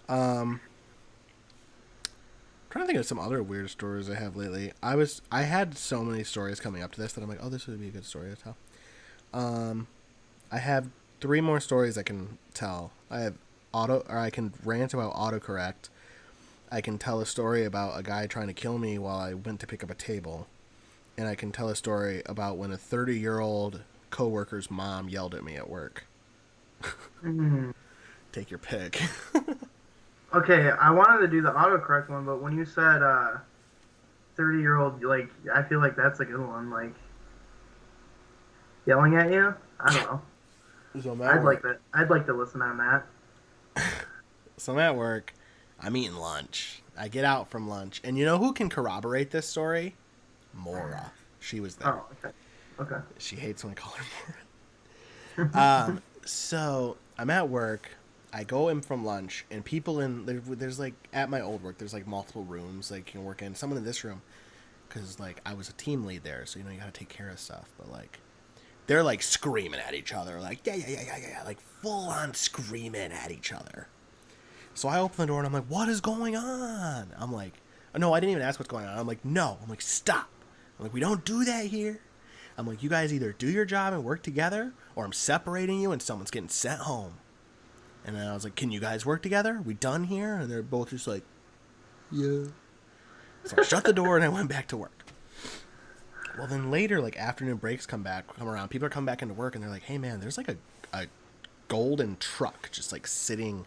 I'm trying to think of some other weird stories I have lately. I had so many stories coming up to this that I'm like, oh, this would be a good story to tell. I have 3 more stories I can tell. I can rant about autocorrect. I can tell a story about a guy trying to kill me while I went to pick up a table. And I can tell a story about when a 30-year-old coworker's mom yelled at me at work. Mm. Take your pick. Okay, I wanted to do the autocorrect one, but when you said 30-year-old, like, I feel like that's a good one. Like, yelling at you? I don't know. So I'd like to listen on that. So I'm at work. I'm eating lunch. I get out from lunch. And you know who can corroborate this story? Mora. She was there. Oh, okay. She hates when I call her Mora. So I'm at work. I go in from lunch, and people there's like, at my old work, there's like multiple rooms like you can work in. Someone in this room, because like I was a team lead there, so you know you gotta take care of stuff. But like, they're like screaming at each other, like yeah, like full on screaming at each other. So I open the door and I'm like, what is going on? I'm like, no, I didn't even ask what's going on. I'm like, no. I'm like, stop. I'm like, we don't do that here. I'm like, you guys either do your job and work together, or I'm separating you and someone's getting sent home. And then I was like, can you guys work together? We done here? And they're both just like, yeah. So I shut the door and I went back to work. Well, then later, like afternoon breaks come around. People are coming back into work and they're like, hey man, there's like a golden truck just like sitting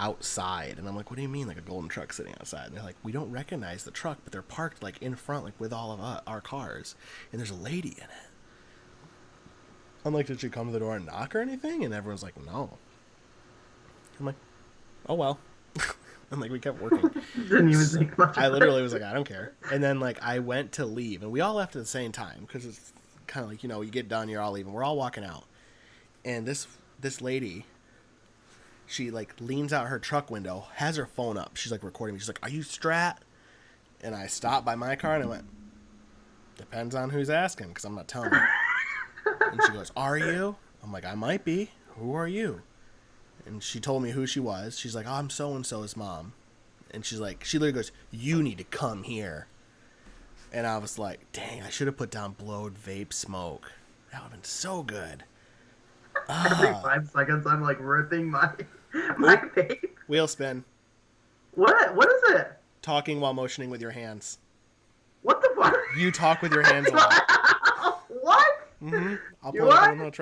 outside. And I'm like, what do you mean like a golden truck sitting outside? And they're like, we don't recognize the truck, but they're parked like in front, like with all of our cars, and there's a lady in it. I'm like, did she come to the door and knock or anything? And everyone's like, no. I'm like, oh well. And like we kept working. Didn't even think much. I literally was like, I don't care. And then like I went to leave, and we all left at the same time because it's kind of like, you know, you get done, you're all leaving, we're all walking out, and this lady, she like leans out her truck window, has her phone up, she's like recording me. She's like, are you Strat? And I stopped by my car and I went, depends on who's asking, because I'm not telling you. And she goes, are you? I'm like, I might be. Who are you? And she told me who she was. She's like, oh, I'm so-and-so's mom. And she's like, she literally goes, you need to come here. And I was like, dang, I should have put down blowed vape smoke. That would have been so good. Every 5 seconds, I'm like ripping my vape. Wheel spin. What? What is it? Talking while motioning with your hands. What the fuck? You talk with your hands a lot. What? Mm-hmm. I'll pull it up in the notes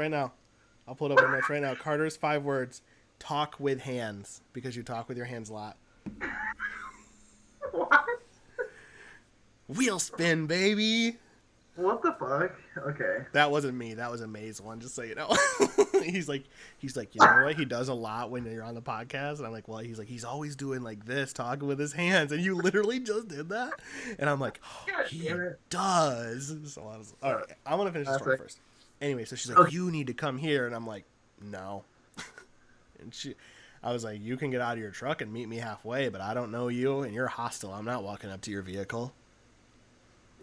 right now. Carter's 5 words. Talk with hands, because you talk with your hands a lot. What? Wheel spin, baby. What the fuck? Okay. That wasn't me. That was a Maze one, just so you know. he's like, you know what? He does a lot when you're on the podcast. And I'm like, well, he's always doing like this, talking with his hands. And you literally just did that? And I'm like, oh, he does. So I was, all right, I'm going to finish the story first. Anyway, so she's like, you need to come here. And I'm like, no. And I was like, you can get out of your truck and meet me halfway, but I don't know you and you're hostile. I'm not walking up to your vehicle.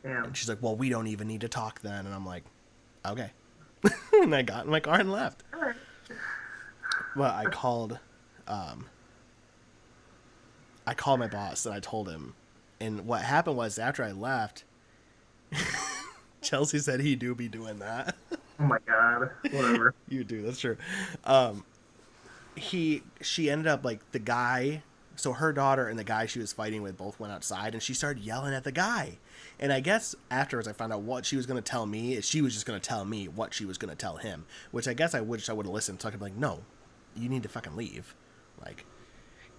Damn. And she's like, well, we don't even need to talk then. And I'm like, okay. And I got in my car and left. All right. Well, I called my boss and I told him. And what happened was after I left, Chelsea said he do be doing that. Oh my god. Whatever. You do, that's true. She ended up like the guy, so her daughter and the guy she was fighting with both went outside and she started yelling at the guy. And I guess afterwards I found out what she was going to tell me. She was just going to tell me what she was going to tell him, which I guess I wish I would have listened. So I could be like, no, you need to fucking leave. Like,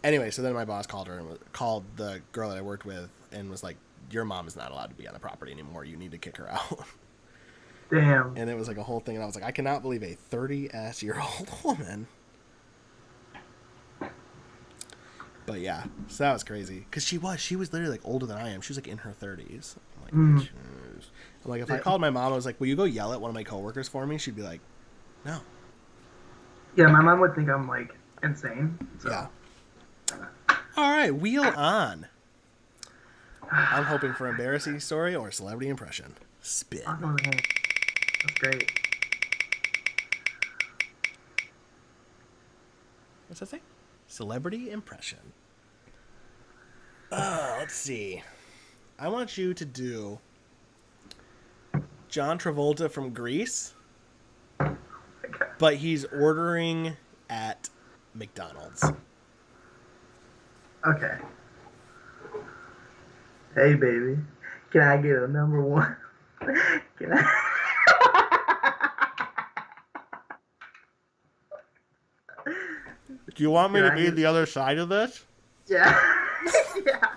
anyway, so then my boss called her and called the girl that I worked with and was like, your mom is not allowed to be on the property anymore. You need to kick her out. Damn. And it was like a whole thing. And I was like, I cannot believe a 30-year-old woman. But yeah, so that was crazy. Because she was literally like older than I am. She was like in her 30s. I'm like, jeez. I'm like, if I called my mom, I was like, will you go yell at one of my coworkers for me? She'd be like, no. Yeah, my mom would think I'm like insane. So. Yeah. All right, wheel on. I'm hoping for embarrassing story or celebrity impression. Spin. Oh, that's great. What's that say? Celebrity impression. Let's see. I want you to do John Travolta from Grease, but he's ordering at McDonald's. Okay. Hey, baby. Can I get a number one? Can I? Do you want me to be the other side of this? Yeah. Yeah.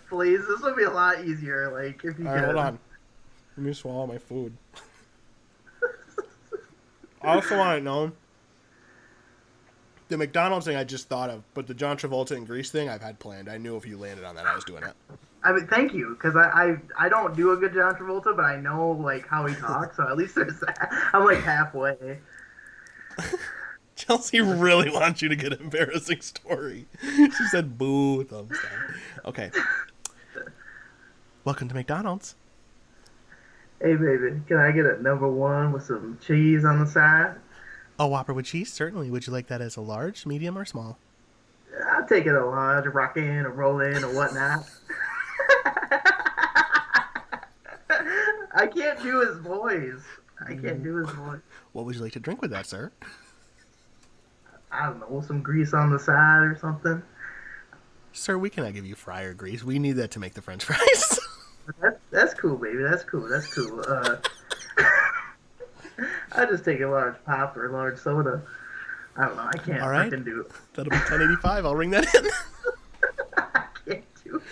Please, this would be a lot easier. Like, if you All right, could. hold on. Let me swallow my food. I also want it known. The McDonald's thing I just thought of, but the John Travolta and Grease thing I've had planned. I knew if you landed on that, I was doing it. I mean, thank you, because I don't do a good John Travolta, but I know like how he talks, so at least there's that. I'm like halfway. Chelsea really wants you to get an embarrassing story. She said, boo, thumbs down. Okay. Welcome to McDonald's. Hey, baby, can I get a number one with some cheese on the side? A Whopper with cheese? Certainly. Would you like that as a large, medium, or small? I'll take it a large, a rock in, a roll in, or whatnot. I can't do his voice. What would you like to drink with that, sir? I don't know, some grease on the side or something. Sir, we cannot give you fryer grease. We need that to make the French fries. That's cool, baby. That's cool. I just take a large pop or a large soda. I don't know. I can't freaking do it. That'll be $10.85. I'll ring that in. I can't do it.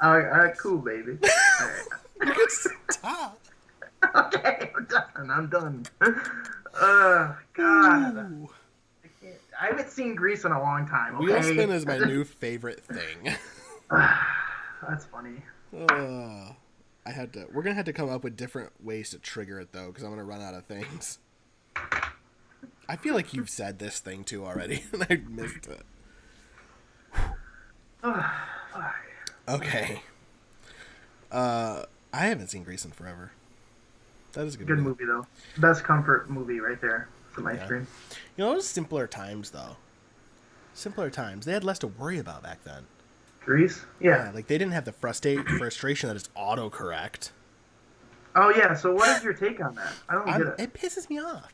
All right, cool, baby. All right. You can stop. Okay, I'm done. God. Ooh. I haven't seen Grease in a long time. Okay? Wheel spin is my new favorite thing. That's funny. We're gonna have to come up with different ways to trigger it though, because I'm gonna run out of things. I feel like you've said this thing too already, and I missed it. Okay. I haven't seen Grease in forever. That is a good movie though. Best comfort movie right there. It's my screen. You know, it was simpler times though. Simpler times. They had less to worry about back then. Grease? Yeah. Like they didn't have the frustration that is autocorrect. Oh yeah. So what is your take on that? I don't get it. It pisses me off.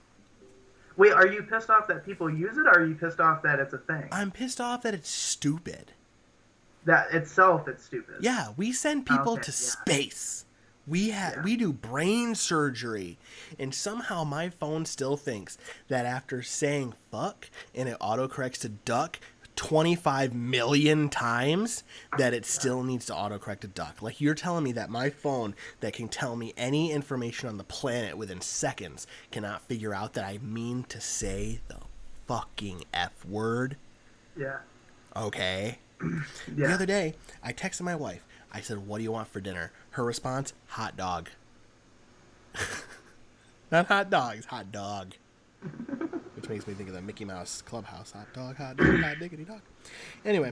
Wait, are you pissed off that people use it, or are you pissed off that it's a thing? I'm pissed off that it's stupid. That itself, it's stupid. Yeah, we send people to space. We do brain surgery, and somehow my phone still thinks that after saying fuck and it autocorrects to duck 25 million times that it still needs to autocorrect to duck. Like, you're telling me that my phone that can tell me any information on the planet within seconds cannot figure out that I mean to say the fucking F word? Yeah. Okay. Yeah. The other day, I texted my wife. I said, what do you want for dinner? Her response, hot dog. Not hot dogs, hot dog. which makes me think of the Mickey Mouse Clubhouse. Hot dog, hot dog, hot diggity dog. Anyway,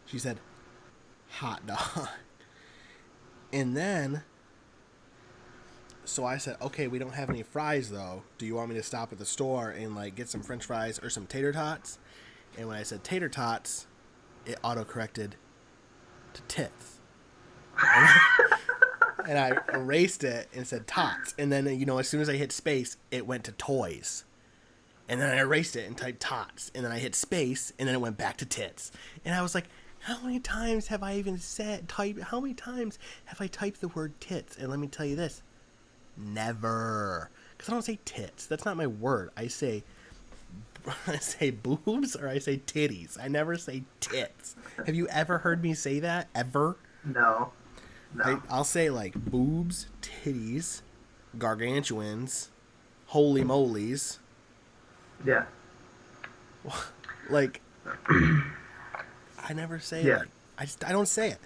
she said, hot dog. And then, so I said, okay, we don't have any fries, though. Do you want me to stop at the store and, like, get some french fries or some tater tots? And when I said tater tots, it auto-corrected to tits. And I erased it and said tots. And then, you know, as soon as I hit space, it went to toys. And then I erased it and typed tots. And then I hit space, and then it went back to tits. And I was like, how many times have I even how many times have I typed the word tits? And let me tell you this. Never. Because I don't say tits. That's not my word. I say boobs or I say titties. I never say tits. Have you ever heard me say that? Ever? No. I'll say, like, boobs, titties, gargantuans, holy molies. Yeah. Like, I never say it. I don't say it.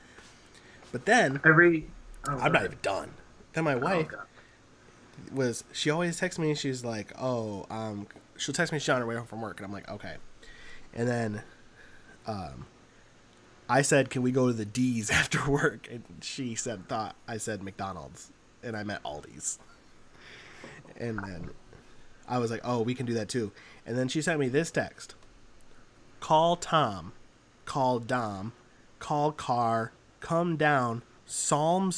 But then, I'm not even done. Then my wife she always texts me and she's like, she'll text me she's on her way home from work. And I'm like, okay. And then, I said, can we go to the D's after work? And she thought I said McDonald's. And I meant Aldi's. And then I was like, oh, we can do that too. And then she sent me this text. Call Tom. Call Dom. Call Car. Come down. Psalm.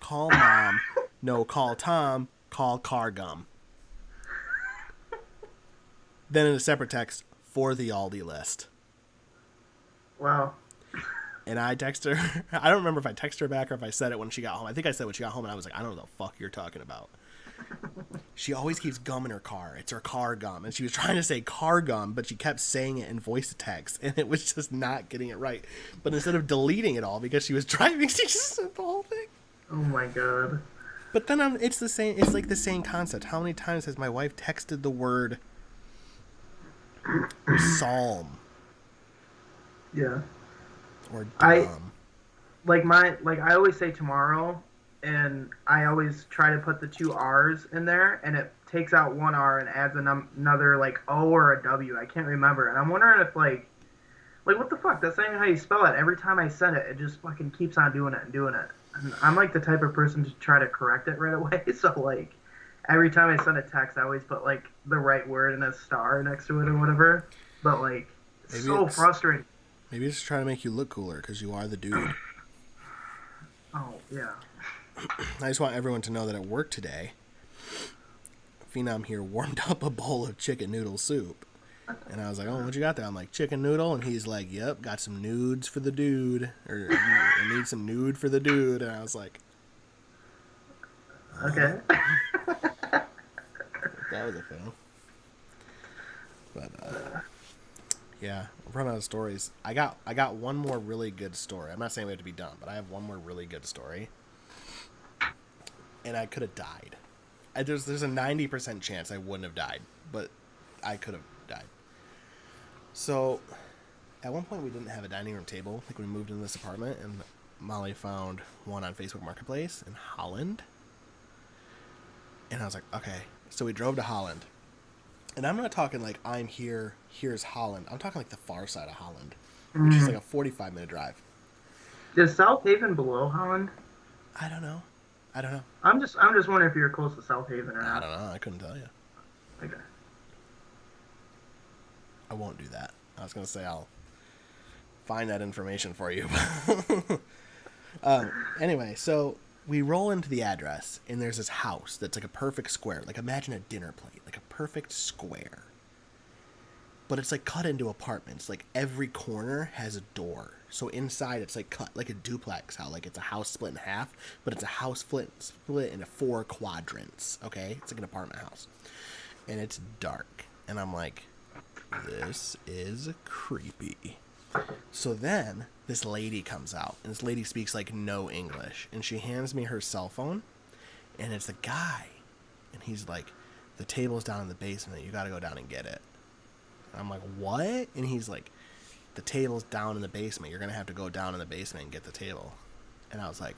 Call Mom. No, call Tom. Call Car Gum. Then in a separate text, for the Aldi list. Wow. And I text her. I don't remember if I texted her back or if I said it when she got home. I think I said when she got home, and I was like, I don't know what the fuck you're talking about. She always keeps gum in her car. It's her car gum. And she was trying to say car gum, but she kept saying it in voice to text, and it was just not getting it right. But instead of deleting it all because she was driving, she just said the whole thing. Oh my god. But then it's the same. It's like the same concept. How many times has my wife texted the word psalm? Yeah. Or dumb. I always say tomorrow, and I always try to put the two R's in there, and it takes out one R and adds another like O or a W. I can't remember, and I'm wondering if like what the fuck? That's not even how you spell it. Every time I send it, it just fucking keeps on doing it and doing it. And I'm like the type of person to try to correct it right away. So like every time I send a text, I always put like the right word and a star next to it or whatever. But like it's so frustrating. Maybe it's just trying to make you look cooler because you are the dude. Oh, yeah. I just want everyone to know that at work today, Phenom here warmed up a bowl of chicken noodle soup. And I was like, oh, what you got there? I'm like, chicken noodle? And he's like, yep, got some nudes for the dude. Or, I need some nude for the dude. And I was like, okay. That was a fail. But, yeah, I'm running out of stories. I got one more really good story. I'm not saying we have to be done, but I have one more really good story. And I could have died. There's a 90% chance I wouldn't have died, but I could have died. So, at one point we didn't have a dining room table. Like we moved into this apartment, and Molly found one on Facebook Marketplace in Holland. And I was like, okay. So we drove to Holland. And I'm not talking like I'm here, here's Holland. I'm talking like the far side of Holland, which is like a 45-minute drive. Is South Haven below Holland? I don't know. I'm just wondering if you're close to South Haven or not. I don't know. I couldn't tell you. Okay. I won't do that. I was going to say I'll find that information for you. Anyway, so we roll into the address, and there's this house that's like a perfect square. Like imagine a dinner plate, like a perfect square. But it's like cut into apartments. Like every corner has a door. So inside it's like cut like a duplex, how like it's a house split in half, but it's a house split into 4 quadrants. Okay, it's like an apartment house, and it's dark. And I'm like, this is creepy. So then this lady comes out, and this lady speaks like no English, and she hands me her cell phone, and it's a guy, and he's like, the table's down in the basement. You got to go down and get it. And I'm like, what? And he's like, the table's down in the basement. You're going to have to go down in the basement and get the table. And I was like,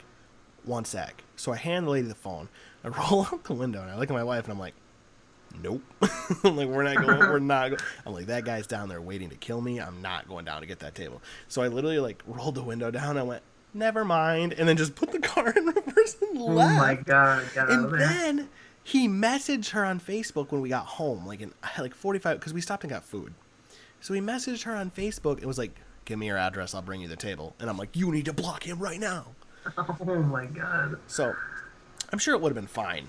one sec. So I hand the lady the phone. I roll out the window, and I look at my wife, and I'm like, nope. I'm like, we're not going. I'm like, that guy's down there waiting to kill me. I'm not going down to get that table. So I literally like rolled the window down. I went, never mind, and then just put the car in reverse and left. Oh my God, got out And of there. then he messaged her on Facebook when we got home, like in 45, because we stopped and got food. So he messaged her on Facebook and was like, give me your address, I'll bring you the table. And I'm like, you need to block him right now. Oh my God. So I'm sure it would have been fine.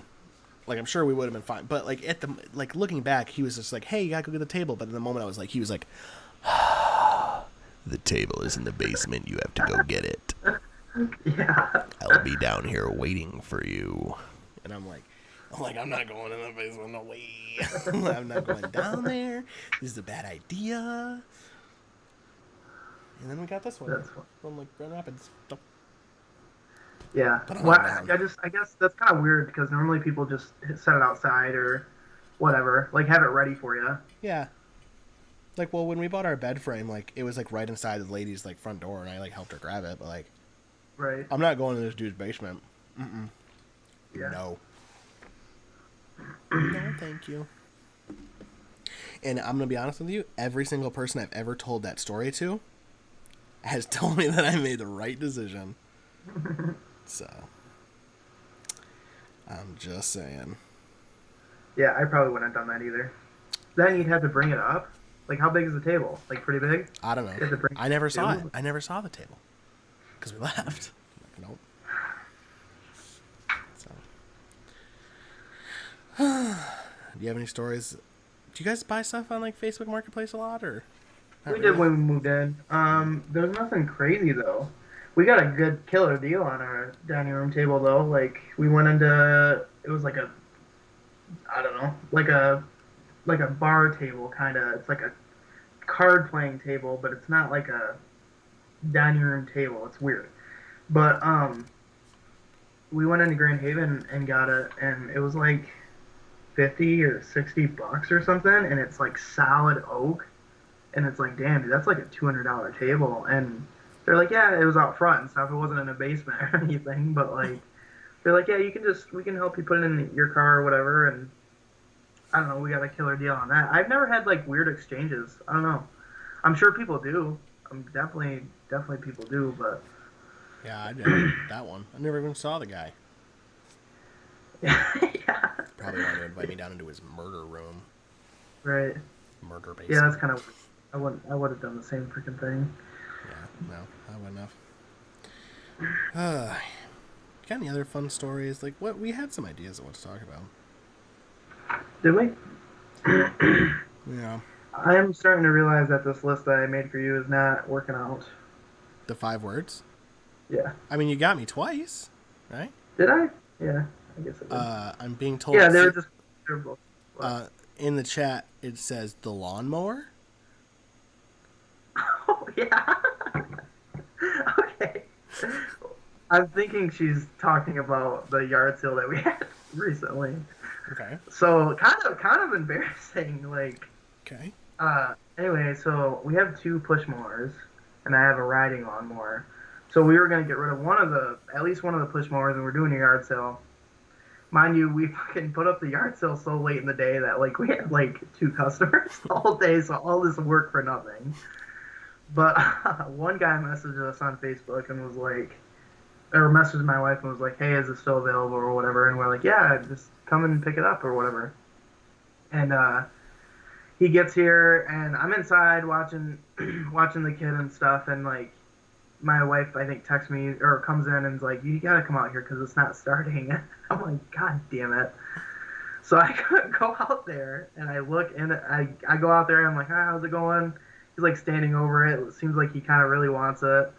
Like, I'm sure we would have been fine. But like looking back, he was just like, hey, you gotta go get the table. But in the moment he was like, the table is in the basement, you have to go get it. Yeah. I'll be down here waiting for you. And I'm like, I'm not going in the basement, no way. I'm not going down there. This is a bad idea. And then we got this one That's fun. from like Grand Rapids. Yeah. Put it Well, on I guess that's kind of weird because normally people just set it outside or whatever, like have it ready for you. Yeah. Like, well, when we bought our bed frame, like it was like right inside the lady's like front door, and I like helped her grab it. But like, Right. I'm not going to this dude's basement. Yeah. No. No, thank you. And I'm gonna be honest with you. Every single person I've ever told that story to has told me that I made the right decision. So, I'm just saying. Yeah, I probably wouldn't have done that either. Then you'd have to bring it up. Like, how big is the table? Like, pretty big? I don't You have to know. bring I never saw it. table? I never saw the table because we left. I'm like, nope. So, do you have any stories? Do you guys buy stuff on like Facebook Marketplace a lot, or? Not We did really? when we moved in. There's nothing crazy though. We got a good killer deal on our dining room table though. Like we went into it was like a I don't know, like a bar table kind of. It's like a card playing table, but it's not like a dining room table. It's weird. But we went into Grand Haven and got it, and it was like $50 or $60 or something, and it's like solid oak. And it's like, damn, dude, that's like a $200 table. And they're like, yeah, it was out front and stuff. It wasn't in a basement or anything. But like, they're like, yeah, we can help you put it in your car or whatever. And I don't know, we got a killer deal on that. I've never had like weird exchanges. I don't know. I'm sure people do. Definitely people do. But Yeah, I never that one. I never even saw the guy. yeah, Probably wanted to invite me down into his murder room, right. murder basement. Yeah, that's kind of. I would have done the same freaking thing. Yeah, no, I wouldn't have. Got any other fun stories? Like, what we had some ideas of what to talk about. Did we? Yeah, I'm starting to realize that this list that I made for you is not working out. the 5 words. Yeah. I mean, you got me twice, right? Did I? Yeah, I guess I did. I'm being told. Yeah, they were just terrible. In the chat, it says the lawnmower. Oh, yeah. Okay. I'm thinking she's talking about the yard sale that we had recently. Okay. So kind of embarrassing. Like, Okay. anyway, so we have 2 push mowers, and I have a riding lawnmower. So we were gonna get rid of at least one of the push mowers, and we're doing a yard sale. Mind you, we fucking put up the yard sale so late in the day that like we had like 2 customers all day, so all this work for nothing. But one guy messaged us on Facebook and was like, or messaged my wife and was like, hey, is it still available or whatever? And we're like, yeah, just come and pick it up or whatever. And he gets here, and I'm inside watching the kid and stuff, and like my wife, I think, texts me or comes in and is like, you gotta come out here because it's not starting. I'm like, God damn it. So I go out there, and I look, and I go out there, and I'm like, hi, how's it going? He's like standing over it. It seems like he kind of really wants it.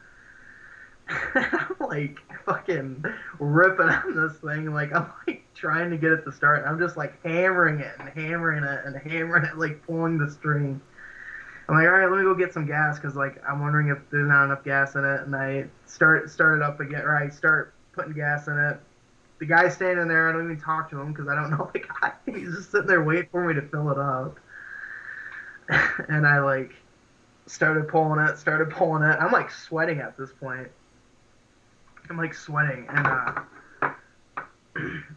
I'm like fucking ripping on this thing. Like I'm like trying to get it to start. I'm just like hammering it and hammering it and hammering it, like pulling the string. I'm like, all right, let me go get some gas because like I'm wondering if there's not enough gas in it. And I start it up again, or I start putting gas in it. The guy's standing there. I don't even talk to him because I don't know the guy. He's just sitting there waiting for me to fill it up. And I like started pulling it. I'm like sweating at this point. I'm like sweating, and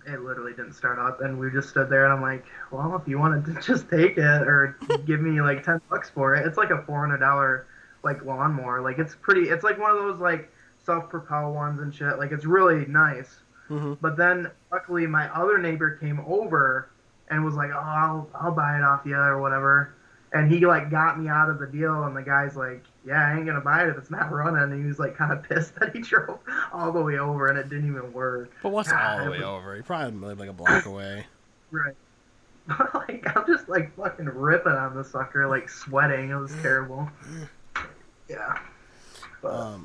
it literally didn't start up, and we just stood there, and I'm like, well, if you wanted to just take it or give me like $10 for it, it's like a $400 like lawnmower. Like it's pretty. It's like one of those like self-propel ones and shit. Like it's really nice. Mm-hmm. But then luckily my other neighbor came over and was like, oh, I'll buy it off you or whatever. And he like got me out of the deal, and the guy's like, yeah, I ain't gonna buy it if it's not running. And he was like kind of pissed that he drove all the way over and it didn't even work. But what's all the way over? He probably lived like a block away. Right. Like I'm just like fucking ripping on the sucker, like sweating. It was terrible. Yeah. But,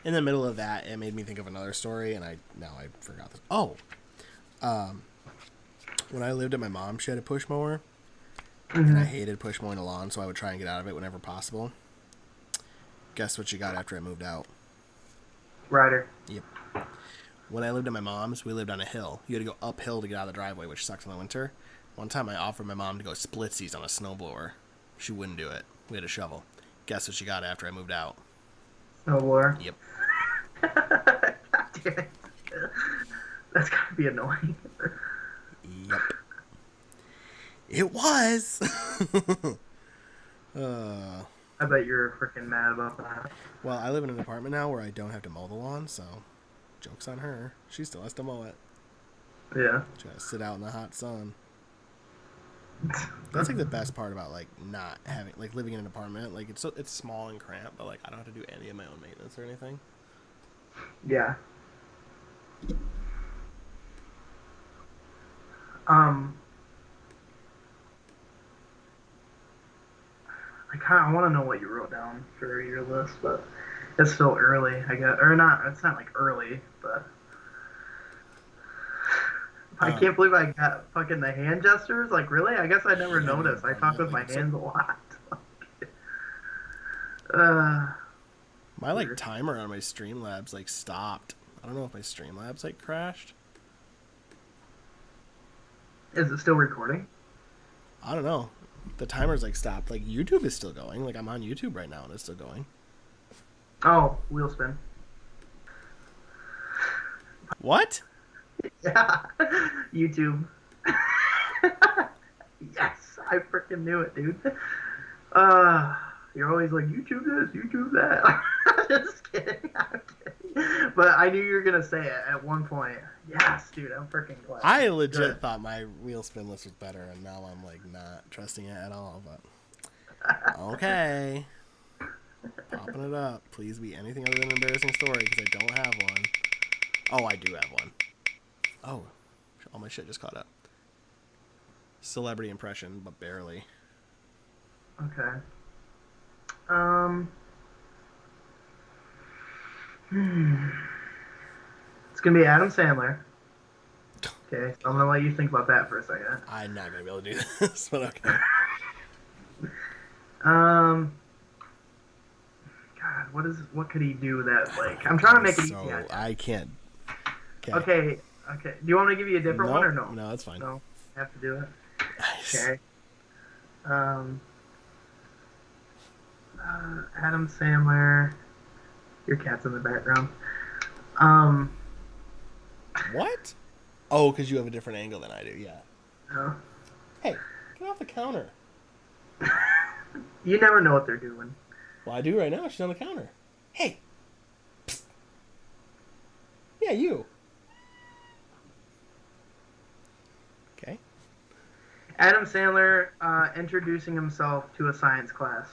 In the middle of that, it made me think of another story, and I forgot this. Oh, when I lived at my mom's, she had a push mower, and I hated push mowing the lawn, so I would try and get out of it whenever possible. Guess what she got after I moved out? Ryder. Yep. When I lived at my mom's, we lived on a hill. You had to go uphill to get out of the driveway, which sucks in the winter. One time I offered my mom to go splitsies on a snowblower. She wouldn't do it. We had a shovel. Guess what she got after I moved out? Snowblower. Yep. God damn it. That's gotta be annoying. Yep. It was. I bet you're freaking mad about that. Well, I live in an apartment now where I don't have to mow the lawn, so joke's on her. She still has to mow it. Yeah. She has to sit out in the hot sun. That's like the best part about like not having like living in an apartment. Like it's small and cramped, but like I don't have to do any of my own maintenance or anything. Yeah. I want to know what you wrote down for your list, but it's still early, I guess. Or not, it's not like early, but I can't believe I got fucking the hand gestures. Like, really? I guess I never noticed. I talk with my hands a lot. My like timer on my Streamlabs like stopped. I don't know if my Streamlabs like crashed. Is it still recording? I don't know. The timer's like stopped. Like YouTube is still going. Like I'm on YouTube right now and it's still going. Oh, wheel spin. What? Yeah, YouTube. Yes, I freaking knew it, dude. You're always like, YouTube this, YouTube that. Just kidding, I'm kidding. But I knew you were going to say it at one point. Yes, dude, I'm freaking glad. I legit thought my wheel spin list was better, and now I'm like not trusting it at all, but okay. Popping it up. Please be anything other than an embarrassing story, because I don't have one. Oh, I do have one. Oh, all my shit just caught up. Celebrity impression, but barely. Okay. It's gonna be Adam Sandler. Okay, so I'm gonna let you think about that for a second. I'm not gonna be able to do this, but okay. God, what could he do that like? I'm trying to make it easy. I can't. Okay. Do you want me to give you a different one or no? No, that's fine. No, I have to do it. Nice. Okay. Adam Sandler. Your cat's in the background. What? Oh, because you have a different angle than I do, yeah. No. Hey, get off the counter. You never know what they're doing. Well, I do right now. She's on the counter. Hey. Psst. Yeah, you. Okay. Adam Sandler introducing himself to a science class.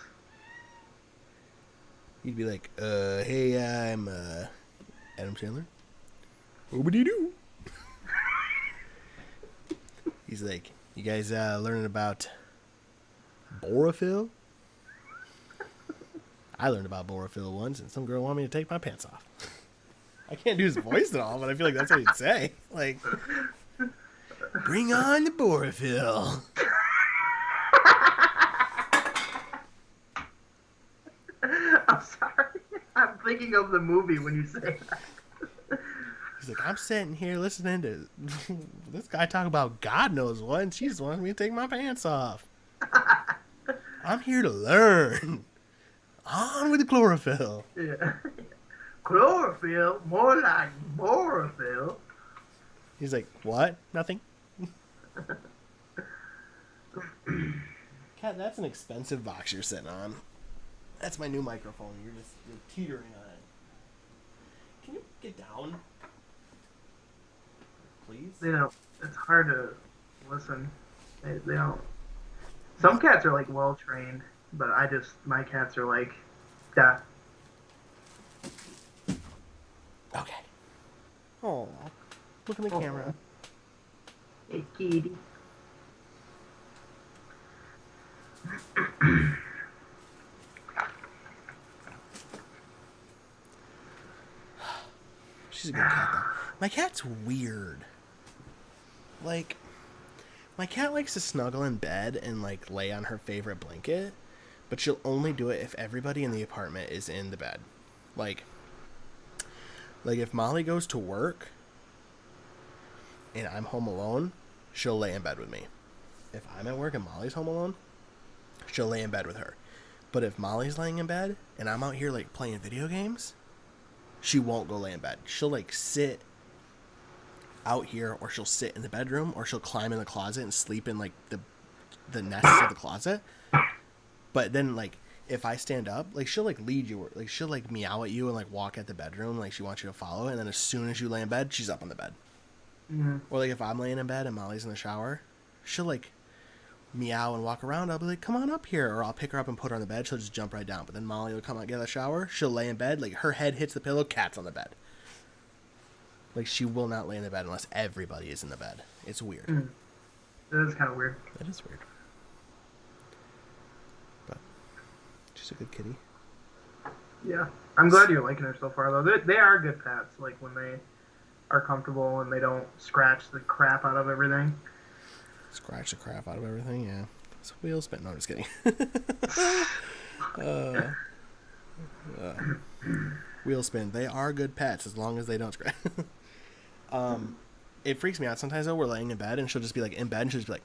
You'd be like, hey, I'm Adam Sandler. Oobity-doo. He's like, you guys learning about borophyll? I learned about borophyll once, and some girl wanted me to take my pants off. I can't do his voice at all, but I feel like that's what he'd say. Like, bring on the borophyll. I'm sorry. I'm thinking of the movie when you say that. He's like, I'm sitting here listening to this guy talk about God knows what, and she just wants me to take my pants off. I'm here to learn. On with the chlorophyll. Yeah. Chlorophyll, more like borophyll. He's like, what? Nothing. Cat, that's an expensive box you're sitting on. That's my new microphone. You're teetering on it. Can you get down? Please? You know, it's hard to listen. They don't. Some cats are like well trained, but my cats are like deaf. Okay. Oh, look in the camera. Hey, kitty. She's a good cat, though. My cat's weird. Like, my cat likes to snuggle in bed and, like, lay on her favorite blanket, but she'll only do it if everybody in the apartment is in the bed. Like if Molly goes to work and I'm home alone, she'll lay in bed with me. If I'm at work and Molly's home alone, she'll lay in bed with her. But if Molly's laying in bed and I'm out here, like, playing video games, she won't go lay in bed. She'll, like, sit out here, or she'll sit in the bedroom, or she'll climb in the closet and sleep in, like, the nests of the closet. But then, like, if I stand up, like, she'll, like, lead you, like, she'll, like, meow at you and, like, walk at the bedroom, like, she wants you to follow, and then as soon as you lay in bed, she's up on the bed. Mm-hmm. Or, like, if I'm laying in bed and Molly's in the shower, she'll, like, meow and walk around. I'll be like, come on up here, or I'll pick her up and put her on the bed. She'll just jump right down. But then Molly will come out, get out of the shower, she'll lay in bed, like, her head hits the pillow, cat's on the bed. Like, she will not lay in the bed unless everybody is in the bed. It's weird. Mm. It is kind of weird. It is weird. But she's a good kitty. Yeah. I'm glad you're liking her so far, though. They are good pets, like, when they are comfortable and they don't scratch the crap out of everything. Scratch the crap out of everything, yeah. It's a wheel spin. No, I'm just kidding. Wheel spin. They are good pets as long as they don't scratch. It freaks me out sometimes, though. We're laying in bed and she'll just be, like, in bed and she'll just be like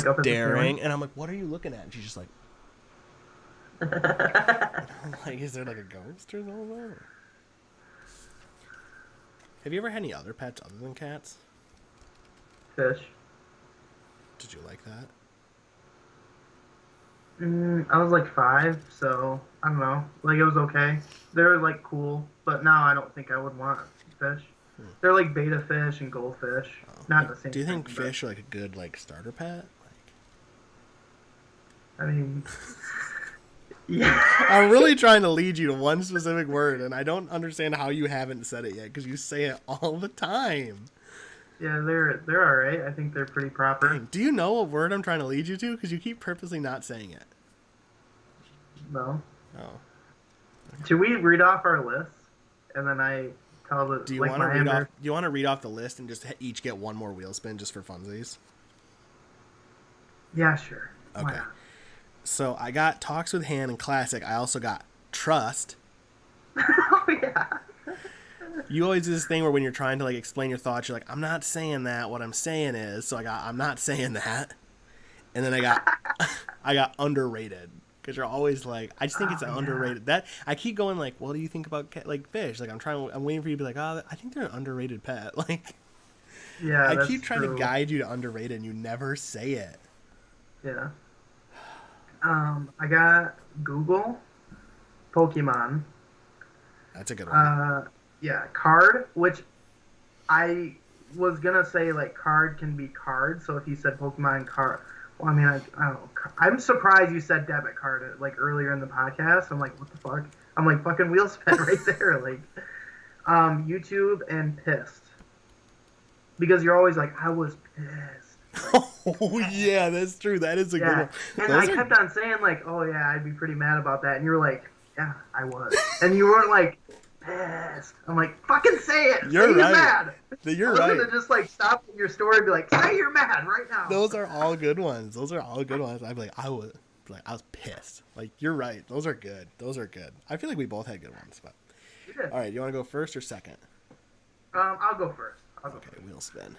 up at the staring. ceiling? And I'm like, what are you looking at? And she's just like, I'm like, is there, like, a ghost or something? Have you ever had any other pets other than cats? Fish. Did you like that? I was like 5, so I don't know. Like, it was okay. They were like cool, but now I don't think I would want fish. They're like beta fish and goldfish. Not the same. Do you think thing, fish are like a good, like, starter pet? I mean, yeah. I'm really trying to lead you to one specific word, and I don't understand how you haven't said it yet because you say it all the time. Yeah, they're all right. I think they're pretty proper. Do you know what word I'm trying to lead you to? Because you keep purposely not saying it. No. Oh. Should we read off our lists and then I tell the? Do you want to read off? Do you want to read off the list and just each get one more wheel spin just for funsies? Yeah, sure. Why Okay. not? So I got Talks with Han and Classic. I also got Trust. Oh yeah. You always do this thing where when you're trying to, like, explain your thoughts, you're like, I'm not saying that. What I'm saying is, so I got, I'm not saying that. And then I got Underrated. Because you're always like, I just think it's an underrated. That I keep going like, what do you think about like fish? Like I'm waiting for you to be like, oh, I think they're an underrated pet. Like, Yeah. I that's keep trying true. to guide you to underrated, and you never say it. Yeah. I got Google, Pokemon. That's a good one. Yeah, card, which I was gonna say like card can be card. So if you said Pokemon card, well, I mean, I don't know. I'm surprised you said debit card like earlier in the podcast. I'm like, what the fuck? I'm like fucking wheel spin right there. Like, YouTube and pissed because you're always like, I was pissed. Oh yeah, that's true. That is a good one. And Those I are- kept on saying like, oh yeah, I'd be pretty mad about that, and you were like, yeah, I was, and you weren't like pissed. I'm like, fucking say it. You're say right. You're mad. You're I was right. gonna just like stop in your story and be like, say you're mad right now. Those are all good ones. Those are all good ones. I'd be like, I was pissed. Like, you're right. Those are good. Those are good. I feel like we both had good ones. But You did. all right, you want to go first or second? I'll go first. Okay, wheel spin.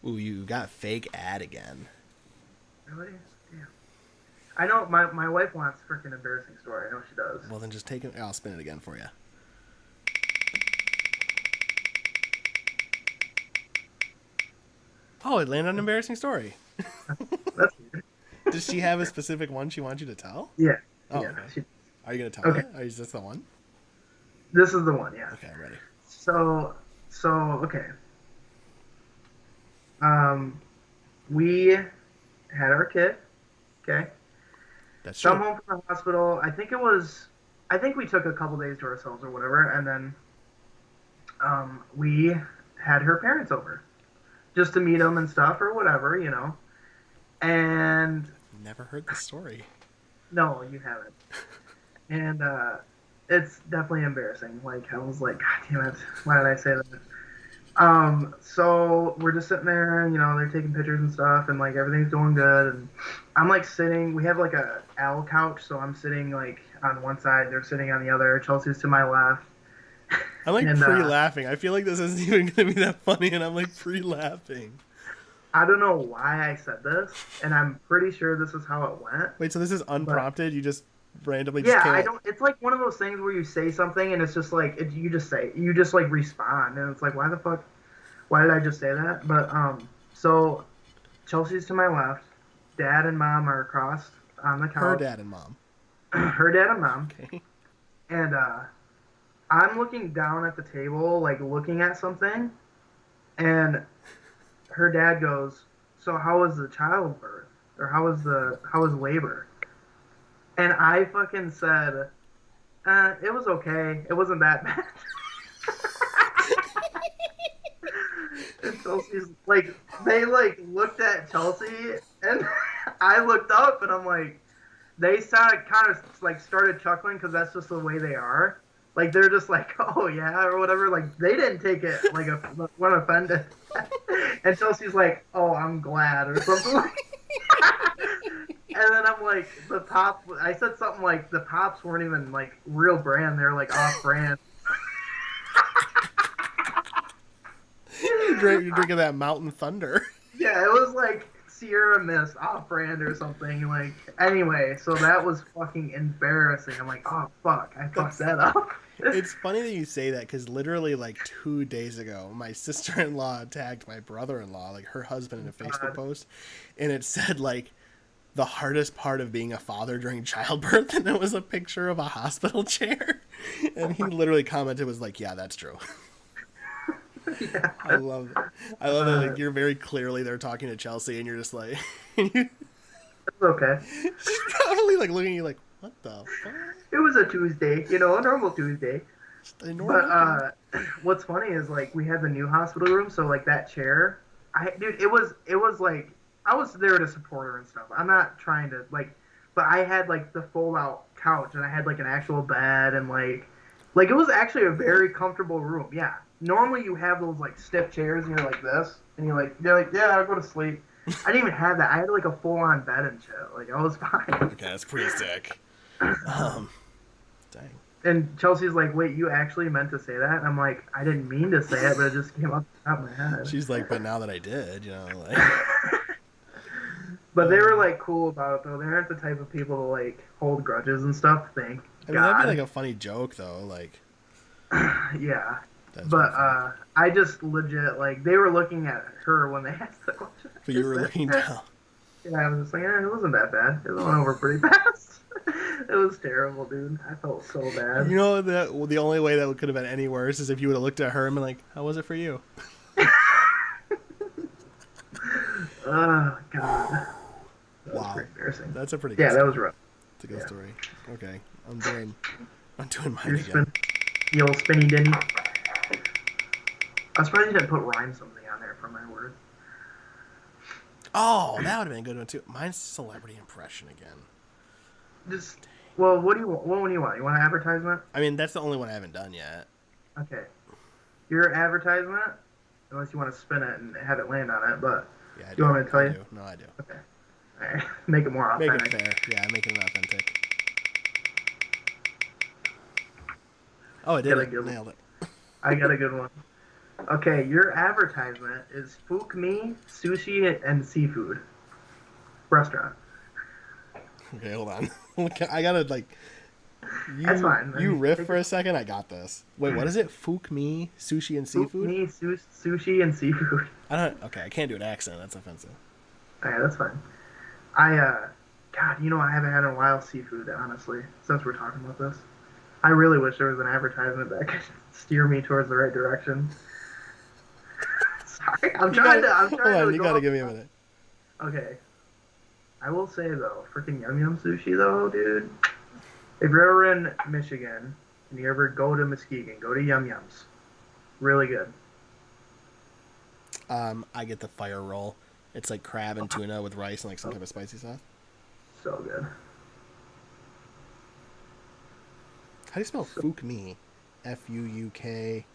Ooh, you got fake ad again. Really? I know my wife wants freaking embarrassing story. I know she does. Well, then just take it. I'll spin it again for you. Oh, it landed on an embarrassing story. That's weird. Does she have a specific one she wants you to tell? Yeah. Oh, yeah. okay. Are you going to tell Okay. it? Or is this the one? This is the one. Yeah. Okay, I'm ready. So okay. We had our kid. Okay. That's true. Come home from the hospital. I think we took a couple days to ourselves or whatever, and then we had her parents over just to meet them and stuff or whatever, you know. And Never heard the story. no, you haven't. And it's definitely embarrassing. Like I was like, God damn it, why did I say that? So we're just sitting there, you know, they're taking pictures and stuff, and like everything's going good, and I'm like sitting. We have like a L couch, so I'm sitting like on one side, they're sitting on the other. Chelsea's to my left. I'm like And, pre-laughing. I feel like this isn't even going to be that funny, and I'm like pre-laughing. I don't know why I said this, and I'm pretty sure this is how it went. Wait, so this is unprompted? You just randomly Yeah, just can't... I don't. It's like one of those things where you say something and it's just like you just like respond, and it's like, why the fuck? Why did I just say that? But so Chelsea's to my left, Dad and Mom are across on the couch. Her dad and mom. Her dad and Mom, Okay. and I'm looking down at the table, like looking at something, and her dad goes, "So how was the childbirth, or how was labor?" And I fucking said, "It was okay. It wasn't that bad." And Chelsea's like, they like looked at Chelsea, and I looked up, and I'm like, they sounded kind of like started chuckling because that's just the way they are. Like they're just like, oh yeah, or whatever. Like they didn't take it like one offended. And Chelsea's like, oh, I'm glad, or something like. And then I'm like, the pop. I said something like the pops weren't even like real brand; they're like off brand. You're drinking that Mountain Thunder. Yeah, it was like Sierra Mist off brand or something. Like anyway, so that was fucking embarrassing. I'm like, oh fuck, I fucked that up. It's funny that you say that because literally like 2 days ago, my sister-in-law tagged my brother-in-law, like her husband, in a Facebook post, and it said like the hardest part of being a father during childbirth, and it was a picture of a hospital chair, and he literally commented, was like, yeah, that's true. Yeah. I love it. I love that like, you're very clearly there talking to Chelsea, and you're just like, It's okay. she's probably like looking at you like, what the fuck? It was a Tuesday, you know, a normal Tuesday. Just a normal But what's funny is like we had the new hospital room, so like that chair, it was like I was there to support her and stuff. I'm not trying to like, but I had like the fold out couch, and I had like an actual bed, and like it was actually a very comfortable room. Yeah. Normally you have those like stiff chairs, and you're like this, and you're like yeah, I'll go to sleep. I didn't even have that. I had like a full on bed and shit. Like I was fine. Okay, that's pretty sick. Dang. And Chelsea's like, wait, you actually meant to say that? And I'm like, I didn't mean to say it, but it just came up the top of my head. She's like, but now that I did, you know, like. But they were like cool about it though. They aren't the type of people to like hold grudges and stuff. Thank I mean, that'd God. be like a funny joke though, like. Yeah. That's But pretty funny. I just legit like they were looking at her when they asked the question. But you were looking down. Yeah, I was just like, it wasn't that bad. It went over pretty fast. It was terrible, dude. I felt so bad. You know, the only way that could have been any worse is if you would have looked at her and been like, how was it for you? Oh God. That was Wow. pretty embarrassing. That's a pretty good Yeah, story. that was rough. That's a good yeah. story. Okay, I'm doing mine Your again. the old spinny dinny. I was surprised you didn't put rhyme something on there for my word. Oh, that would have been a good one too. Mine's celebrity impression again. Just well, what do you want? What one do you want? You want an advertisement? I mean, that's the only one I haven't done yet. Okay. Your advertisement, unless you want to spin it and have it land on it, but Yeah, I you do. want me to tell I you? do. No, I do. Okay. All right. Make it more Make authentic. it fair. Yeah, make it authentic. Oh, I did Got a it. good one. Nailed it. I got a good one. Okay, your advertisement is Spook Me Sushi and Seafood Restaurant. Okay, hold on. I gotta like. That's fine. You riff Take for a second. I got this. Wait, what is it? Fuck me, sushi and seafood. Me, sushi and seafood. I don't. Okay, I can't do an accent. That's offensive. Okay, that's fine. God, I haven't had in a while seafood, honestly, since we're talking about this. I really wish there was an advertisement that could steer me towards the right direction. Sorry, I'm trying to. Hold on, you gotta give me a minute. Okay. I will say though, freaking Yum Yum Sushi though, dude. If you're ever in Michigan and you ever go to Muskegon, go to Yum Yums. Really good. I get the fire roll. It's like crab and tuna with rice and like some type of spicy sauce. So good. How do you spell fuck me? F-U-U-K.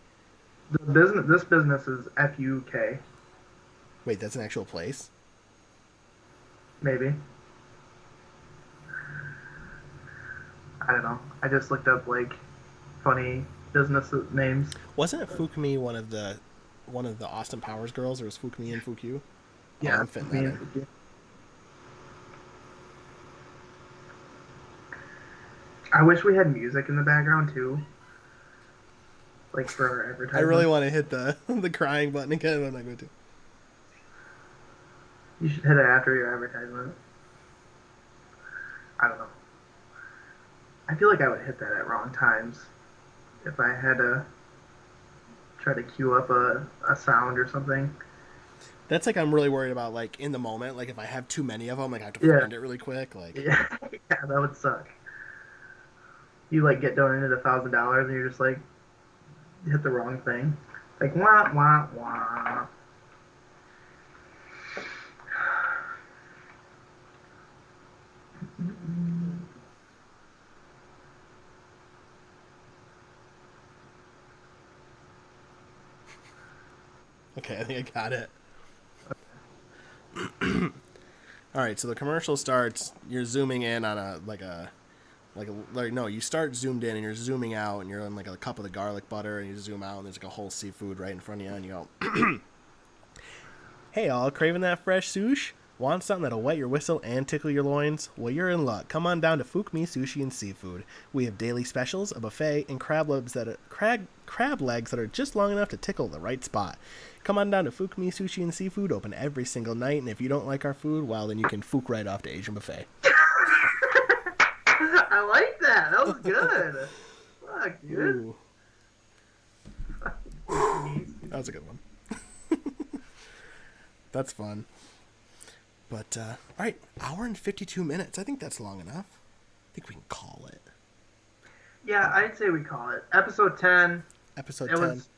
This business is F-U-K. Wait, that's an actual place? Maybe. I don't know. I just looked up like funny business names. Wasn't Fuck Me one of the Austin Powers girls, or was Fuck Me and Fuck You? Yeah, I'm fitting that in. I wish we had music in the background too. Like for our advertising. I really want to hit the crying button again, but I'm not going to. You should hit it after your advertisement. I don't know. I feel like I would hit that at wrong times if I had to try to cue up a sound or something. That's like I'm really worried about like in the moment. Like if I have too many of them, like I have to find it really quick. Like yeah, that would suck. You like get donated $1,000 and you're just like hit the wrong thing. Like wah wah wah. Okay, I think I got it. All right, so the commercial starts. You're zooming in on you start zoomed in and you're zooming out and you're on like a cup of the garlic butter and you zoom out and there's like a whole seafood right in front of you and you go, "Hey, all, craving that fresh sushi? Want something that'll wet your whistle and tickle your loins? Well, you're in luck. Come on down to Fuck Me Sushi and Seafood. We have daily specials, a buffet, and crab legs that are just long enough to tickle the right spot. Come on down to Fuck Me Sushi and Seafood, open every single night, and if you don't like our food, well, then you can fuck right off to Asian Buffet." I like that. That was good. Fuck, dude. Ooh. That was a good one. That's fun. But, all right, hour and 52 minutes. I think that's long enough. I think we can call it. Yeah, I'd say we call it. Episode 10. Episode it 10. Was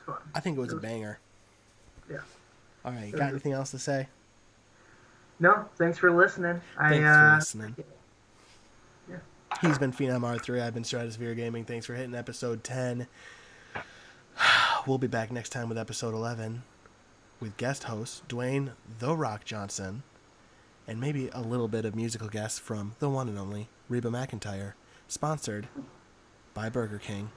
fun. I think it was a banger. Yeah. All right, got anything else to say? No, thanks for listening. Thanks for listening. Yeah. He's been Phenom R3. I've been Stratosphere Gaming. Thanks for hitting episode 10. We'll be back next time with episode 11 with guest host Dwayne The Rock Johnson and maybe a little bit of musical guests from the one and only Reba McEntire, sponsored by Burger King.